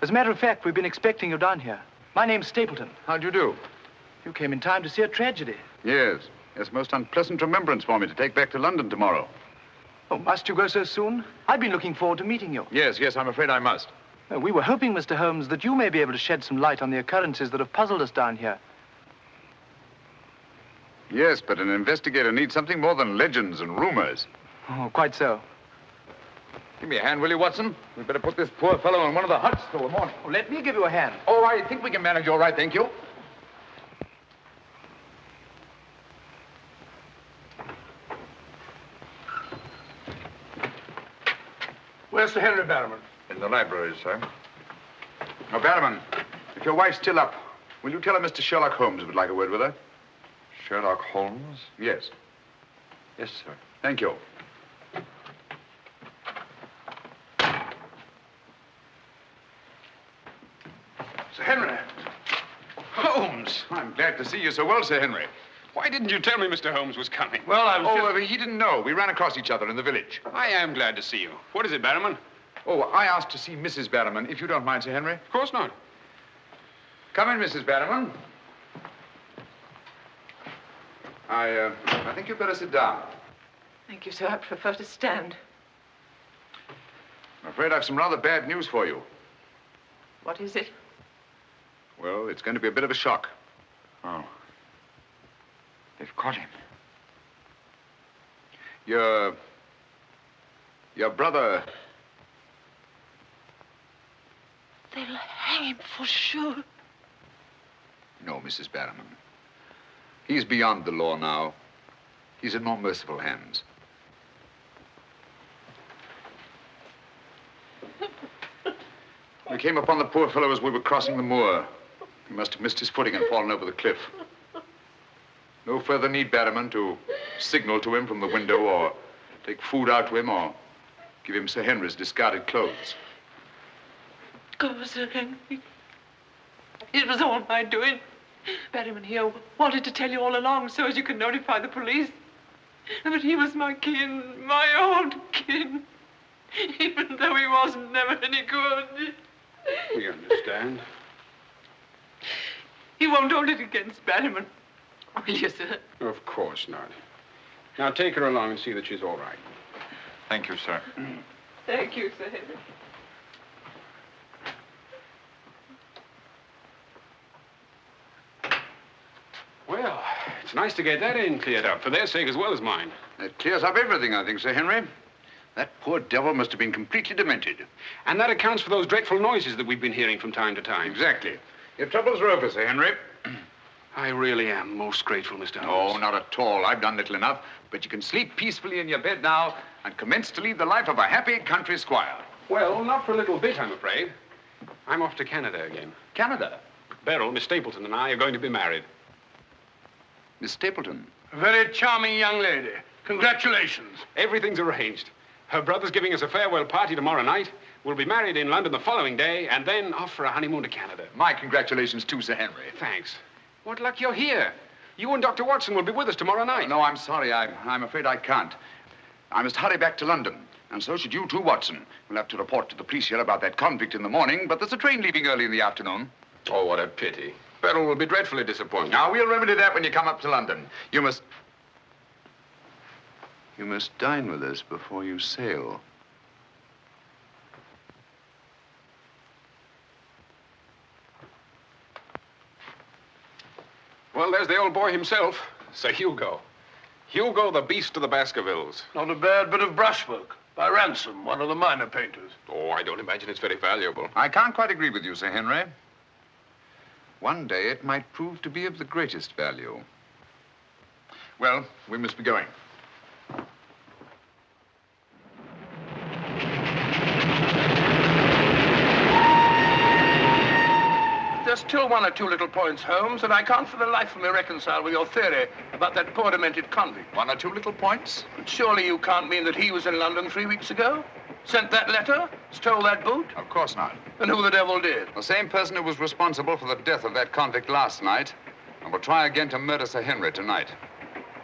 As a matter of fact, we've been expecting you down here. My name's Stapleton. How'd you do? You came in time to see a tragedy. Yes. It's a most unpleasant remembrance for me to take back to London tomorrow. Oh, must you go so soon? I've been looking forward to meeting you. Yes, I'm afraid I must. We were hoping, Mr. Holmes, that you may be able to shed some light on the occurrences that have puzzled us down here. Yes, but an investigator needs something more than legends and rumors. Oh, quite so. Give me a hand, will you, Watson? We'd better put this poor fellow in one of the huts till the morning. Oh, let me give you a hand. Oh, I think we can manage all right, thank you. Where's Sir Henry Barrowman? In the library, sir. Now, Barrowman, if your wife's still up, will you tell her Mr. Sherlock Holmes would like a word with her? Sherlock Holmes? Yes. Yes, sir. Thank you. Sir Henry. Holmes! I'm glad to see you so well, Sir Henry. Why didn't you tell me Mr. Holmes was coming? Well, I was he didn't know. We ran across each other in the village. I am glad to see you. What is it, Barrowman? Oh, I asked to see Mrs. Barrowman, if you don't mind, Sir Henry. Of course not. Come in, Mrs. Barrowman. I think you'd better sit down. Thank you, sir. I prefer to stand. I'm afraid I've some rather bad news for you. What is it? Well, it's going to be a bit of a shock. Oh. They've caught him. Your brother... They'll hang him for sure. No, Mrs. Barrowman. He's beyond the law now. He's in more merciful hands. We came upon the poor fellow as we were crossing the moor. He must have missed his footing and fallen over the cliff. No further need, Barrowman, to signal to him from the window or take food out to him or give him Sir Henry's discarded clothes. Oh, Sir Henry. It was all my doing. Barrowman here wanted to tell you all along so as you could notify the police. But he was my kin, my old kin. Even though he wasn't never any good. We understand. You won't hold it against Barrowman, will you, sir? Of course not. Now take her along and see that she's all right. Thank you, sir. Thank you, Sir Henry. Well, it's nice to get that in cleared up, for their sake as well as mine. It clears up everything, I think, Sir Henry. That poor devil must have been completely demented. And that accounts for those dreadful noises that we've been hearing from time to time. Exactly. Your troubles are over, Sir Henry. I really am most grateful, Mr. Holmes. Oh, not at all. I've done little enough. But you can sleep peacefully in your bed now and commence to lead the life of a happy country squire. Well, not for a little bit, I'm afraid. I'm off to Canada again. Canada? Beryl, Miss Stapleton, and I are going to be married. Miss Stapleton? A very charming young lady. Congratulations. Everything's arranged. Her brother's giving us a farewell party tomorrow night. We'll be married in London the following day, and then off for a honeymoon to Canada. My congratulations too, Sir Henry. Thanks. What luck you're here. You and Dr. Watson will be with us tomorrow night. No, I'm sorry. I'm afraid I can't. I must hurry back to London. And so should you too, Watson. We'll have to report to the police here about that convict in the morning, but there's a train leaving early in the afternoon. Oh, what a pity. Beryl will be dreadfully disappointed. Now, we'll remedy that when you come up to London. You must dine with us before you sail. Well, there's the old boy himself, Sir Hugo. Hugo, the beast of the Baskervilles. Not a bad bit of brushwork. By Ransom, one of the minor painters. Oh, I don't imagine it's very valuable. I can't quite agree with you, Sir Henry. One day it might prove to be of the greatest value. Well, we must be going. There's still one or two little points, Holmes, that I can't for the life of me reconcile with your theory about that poor demented convict. One or two little points? But surely you can't mean that he was in London 3 weeks ago? Sent that letter? Stole that boot? Of course not. And who the devil did? The same person who was responsible for the death of that convict last night and will try again to murder Sir Henry tonight.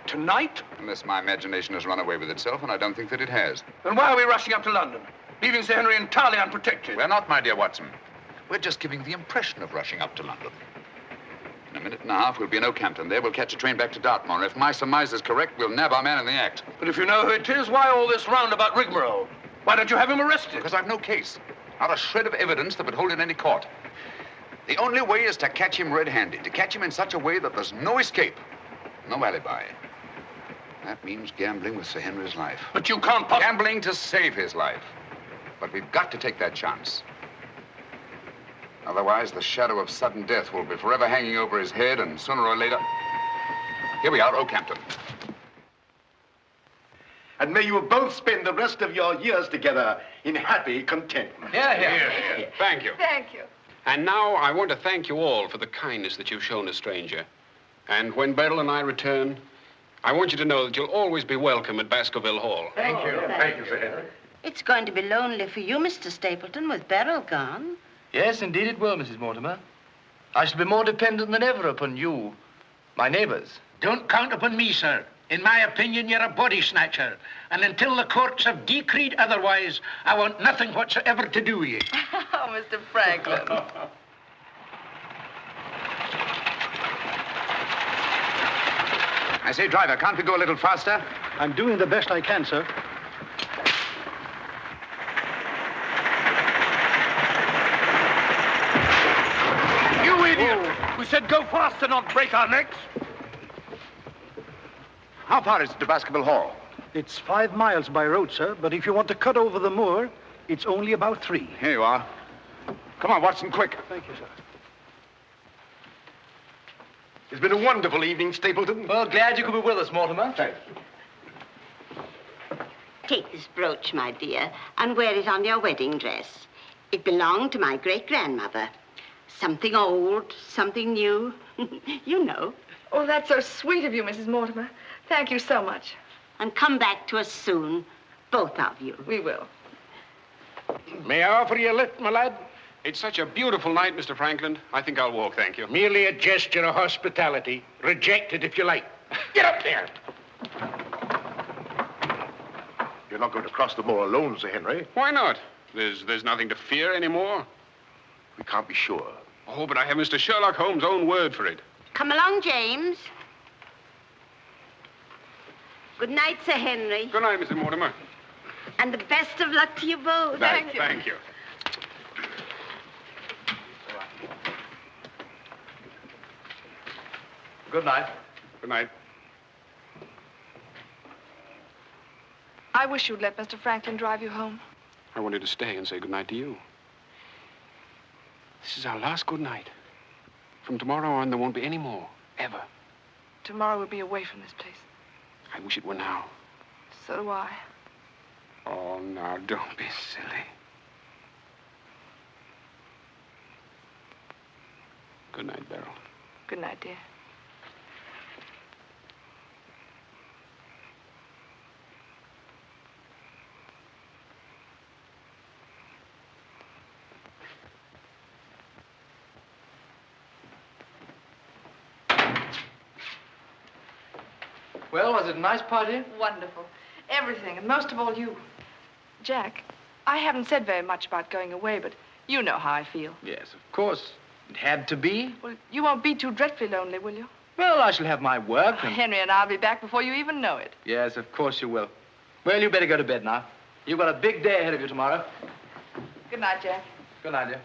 Tonight? Unless my imagination has run away with itself, and I don't think that it has. Then why are we rushing up to London, leaving Sir Henry entirely unprotected? We're not, my dear Watson. We're just giving the impression of rushing up to London. In a minute and a half, we'll be in Oakhampton. There, we'll catch a train back to Dartmoor. If my surmise is correct, we'll nab our man in the act. But if you know who it is, why all this roundabout rigmarole? Why don't you have him arrested? Because I've no case. Not a shred of evidence that would hold in any court. The only way is to catch him red-handed, to catch him in such a way that there's no escape, no alibi. That means gambling with Sir Henry's life. But you can't possibly... Gambling to save his life. But we've got to take that chance. Otherwise, the shadow of sudden death will be forever hanging over his head, and sooner or later... Here we are, Oakhampton. And may you both spend the rest of your years together in happy contentment. Yeah. Thank you. Thank you. And now I want to thank you all for the kindness that you've shown a stranger. And when Beryl and I return, I want you to know that you'll always be welcome at Baskerville Hall. Thank you. Thank you, Sir Henry. It's going to be lonely for you, Mr. Stapleton, with Beryl gone. Yes, indeed it will, Mrs. Mortimer. I shall be more dependent than ever upon you, my neighbors. Don't count upon me, sir. In my opinion, you're a body snatcher. And until the courts have decreed otherwise, I want nothing whatsoever to do with you. Oh, Mr. Franklin. I say, driver, can't we go a little faster? I'm doing the best I can, sir. You idiot! We said go faster, not break our necks. How far is it to Baskerville Hall? It's 5 miles by road, sir, but if you want to cut over the moor, it's only about 3. Here you are. Come on, Watson, quick. Thank you, sir. It's been a wonderful evening, Stapleton. Well, glad you could be with us, Mortimer. Thanks. Take this brooch, my dear, and wear it on your wedding dress. It belonged to my great-grandmother. Something old, something new. You know. Oh, that's so sweet of you, Mrs. Mortimer. Thank you so much. And come back to us soon, both of you. We will. May I offer you a lift, my lad? It's such a beautiful night, Mr. Franklin. I think I'll walk, thank you. Merely a gesture of hospitality. Reject it if you like. Get up there. You're not going to cross the moor alone, Sir Henry. Why not? There's nothing to fear anymore. We can't be sure. Oh, but I have Mr. Sherlock Holmes' own word for it. Come along, James. Good night, Sir Henry. Good night, Mrs. Mortimer. And the best of luck to you both. Thank you. Good night. Good night. I wish you'd let Mr. Franklin drive you home. I wanted to stay and say good night to you. This is our last good night. From tomorrow on, there won't be any more, ever. Tomorrow we'll be away from this place. I wish it were now. So do I. Oh, now, don't be silly. Good night, Beryl. Good night, dear. Well, was it a nice party? Wonderful. Everything, and most of all you. Jack, I haven't said very much about going away, but you know how I feel. Yes, of course. It had to be. Well, you won't be too dreadfully lonely, will you? Well, I shall have my work and... Henry and I'll be back before you even know it. Yes, of course you will. Well, you better go to bed now. You've got a big day ahead of you tomorrow. Good night, Jack. Good night, dear.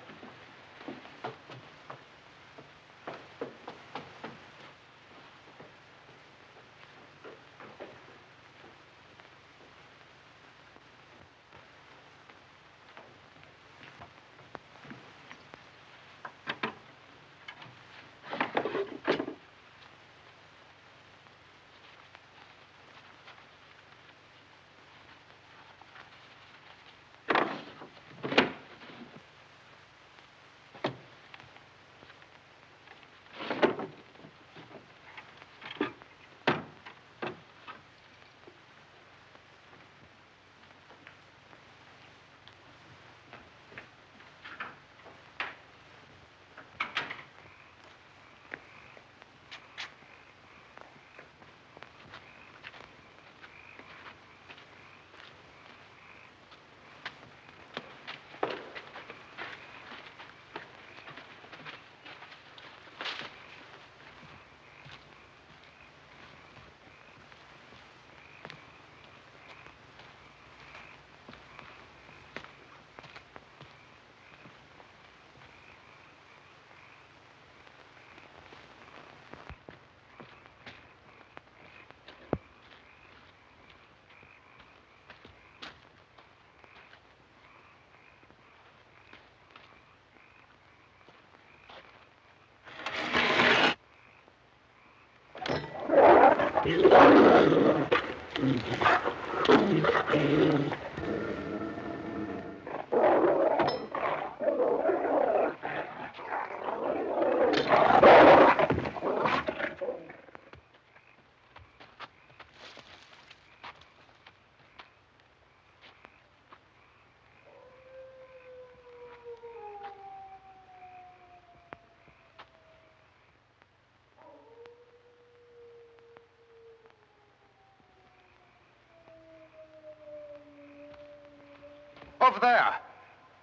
Over there.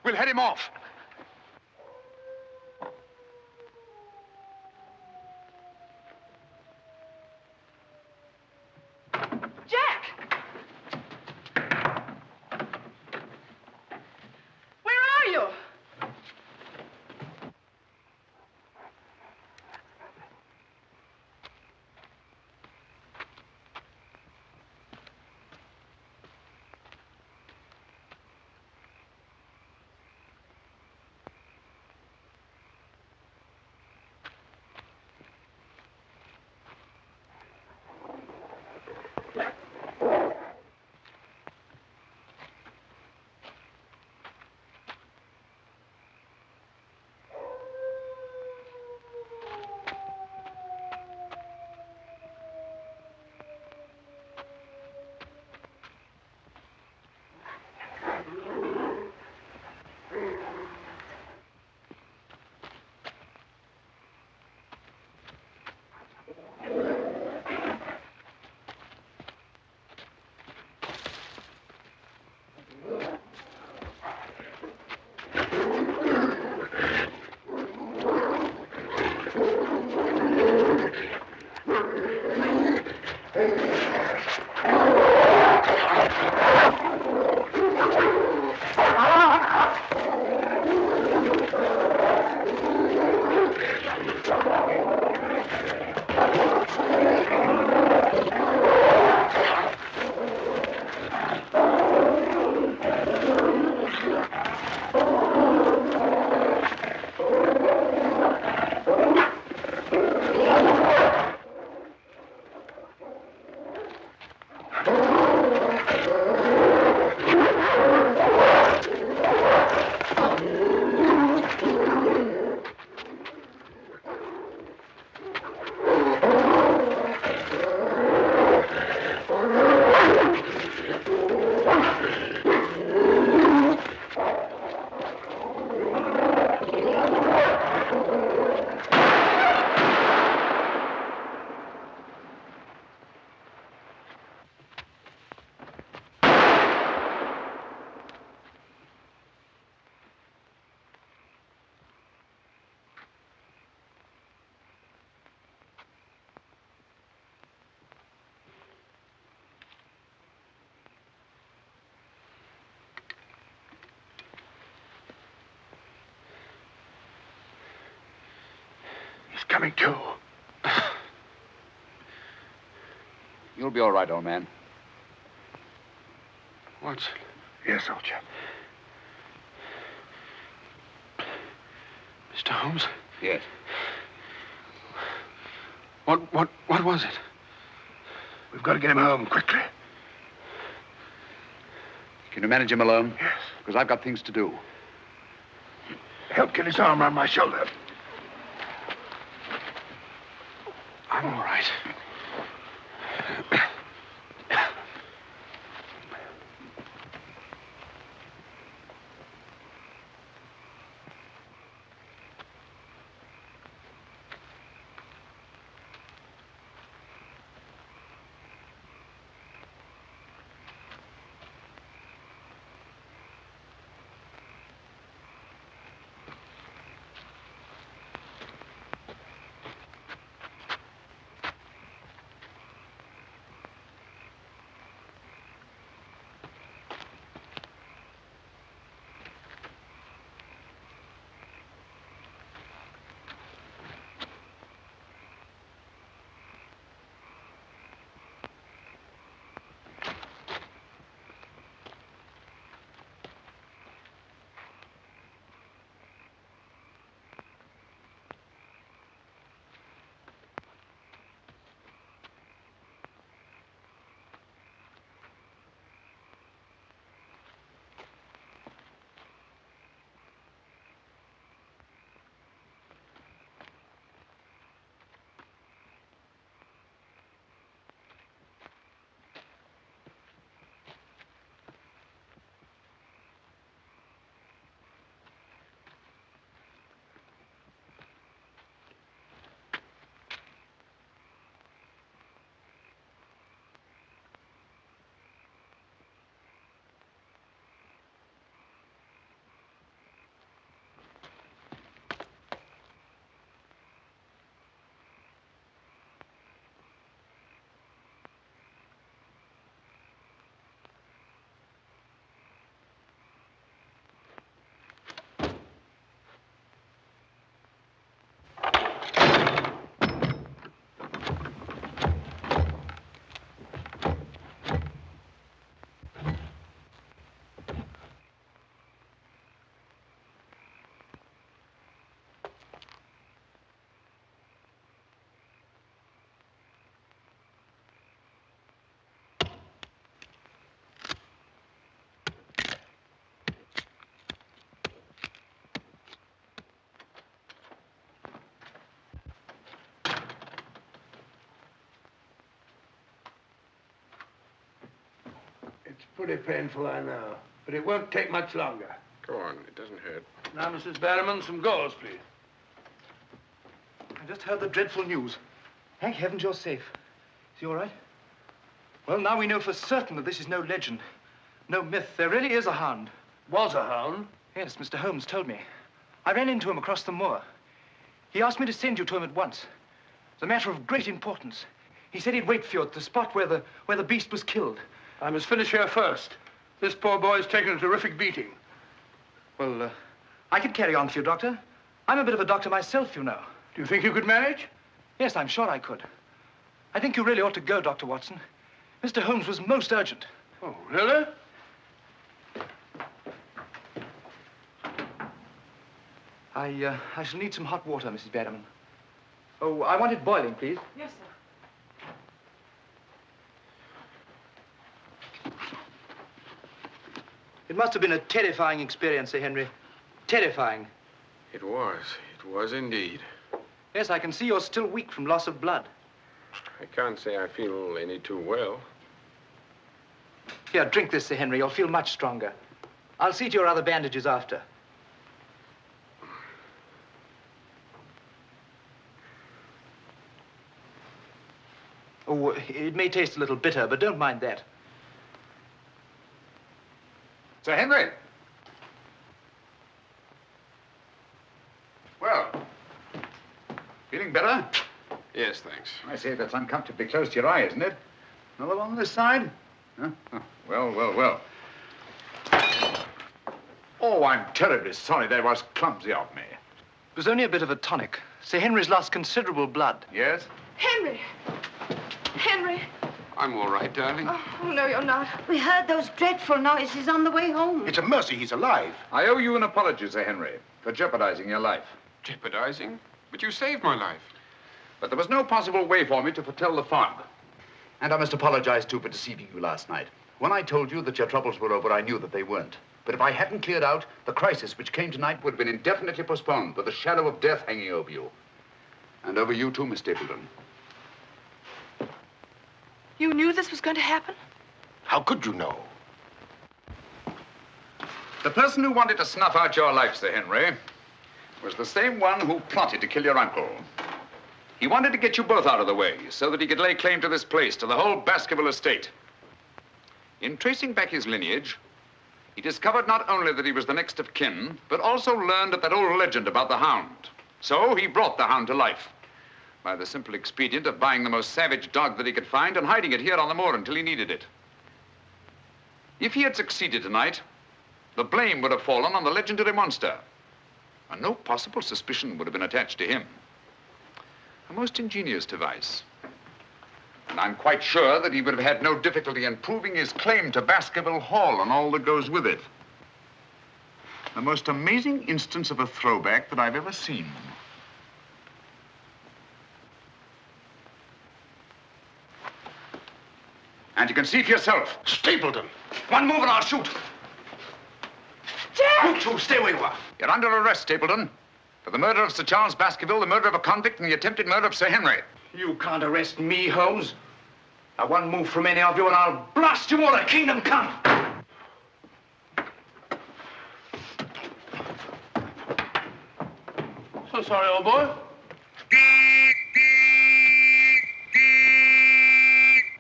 We'll head him off. Jack! Where are you? Coming to. You'll be all right, old man. Watson. Yes, soldier. Mr. Holmes? Yes. What was it? We've got to get him home quickly. Can you manage him alone? Yes. Because I've got things to do. Help get his arm around my shoulder. I'm all right. Pretty painful, I know. But it won't take much longer. Go on, it doesn't hurt. Now, Mrs. Barrowman, some gauze, please. I just heard the dreadful news. Thank heavens you're safe. Is he all right? Well, now we know for certain that this is no legend, no myth. There really is a hound. Was a hound? Yes, Mr. Holmes told me. I ran into him across the moor. He asked me to send you to him at once. It's a matter of great importance. He said he'd wait for you at the spot where the beast was killed. I must finish here first. This poor boy's taken a terrific beating. Well, I could carry on for you, Doctor. I'm a bit of a doctor myself, you know. Do you think you could manage? Yes, I'm sure I could. I think you really ought to go, Dr. Watson. Mr. Holmes was most urgent. Oh, really? I shall need some hot water, Mrs. Barrowman. Oh, I want it boiling, please. Yes, sir. It must have been a terrifying experience, Sir Henry. Terrifying. It was. It was indeed. Yes, I can see you're still weak from loss of blood. I can't say I feel any too well. Here, drink this, Sir Henry. You'll feel much stronger. I'll see to your other bandages after. Oh, it may taste a little bitter, but don't mind that. Sir Henry. Well, feeling better? Yes, thanks. I say that's uncomfortably close to your eye, isn't it? Another one on this side? Huh? Oh, well. Oh, I'm terribly sorry. That was clumsy of me. It was only a bit of a tonic. Sir Henry's lost considerable blood. Yes? Henry! Henry! I'm all right, darling. Oh, no, you're not. We heard those dreadful noises on the way home. It's a mercy he's alive. I owe you an apology, Sir Henry, for jeopardizing your life. Jeopardizing? But you saved my life. But there was no possible way for me to foretell the fog. And I must apologize, too, for deceiving you last night. When I told you that your troubles were over, I knew that they weren't. But if I hadn't cleared out, the crisis which came tonight would have been indefinitely postponed, with the shadow of death hanging over you. And over you, too, Miss Stapleton. You knew this was going to happen? How could you know? The person who wanted to snuff out your life, Sir Henry, was the same one who plotted to kill your uncle. He wanted to get you both out of the way so that he could lay claim to this place, to the whole Baskerville estate. In tracing back his lineage, he discovered not only that he was the next of kin, but also learned of that old legend about the Hound. So he brought the Hound to life by the simple expedient of buying the most savage dog that he could find and hiding it here on the moor until he needed it. If he had succeeded tonight, the blame would have fallen on the legendary monster, and no possible suspicion would have been attached to him. A most ingenious device. And I'm quite sure that he would have had no difficulty in proving his claim to Baskerville Hall and all that goes with it. The most amazing instance of a throwback that I've ever seen. And you can see for yourself. Stapleton! One move and I'll shoot. Jack! You two, stay where you are. You're under arrest, Stapleton, for the murder of Sir Charles Baskerville, the murder of a convict, and the attempted murder of Sir Henry. You can't arrest me, Holmes. Now, one move from any of you and I'll blast you all to kingdom come. So sorry, old boy.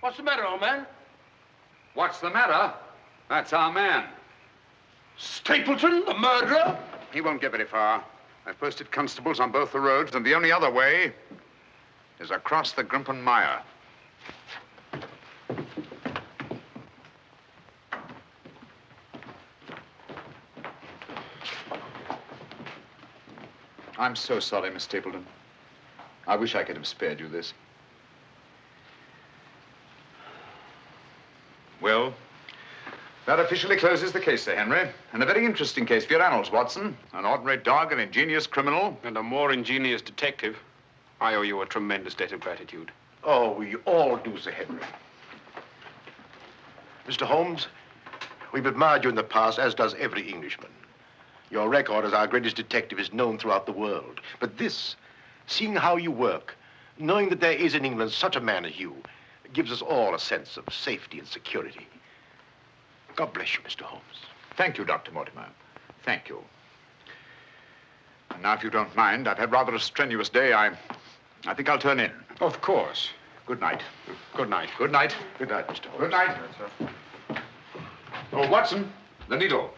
What's the matter, old man? What's the matter? That's our man. Stapleton, the murderer? He won't get very far. I've posted constables on both the roads, and the only other way is across the Grimpen Mire. I'm so sorry, Miss Stapleton. I wish I could have spared you this. Well, that officially closes the case, Sir Henry. And a very interesting case for your annals, Watson. An ordinary dog, an ingenious criminal. And a more ingenious detective. I owe you a tremendous debt of gratitude. Oh, we all do, Sir Henry. Mr. Holmes, we've admired you in the past, as does every Englishman. Your record as our greatest detective is known throughout the world. But this, seeing how you work, knowing that there is in England such a man as you, gives us all a sense of safety and security. God bless you, Mr. Holmes. Thank you, Dr. Mortimer. Thank you. And now, if you don't mind, I've had rather a strenuous day. I think I'll turn in. Of course. Good night. Good night. Good night. Good night, Mr. Holmes. Good night. Oh, Watson, the needle.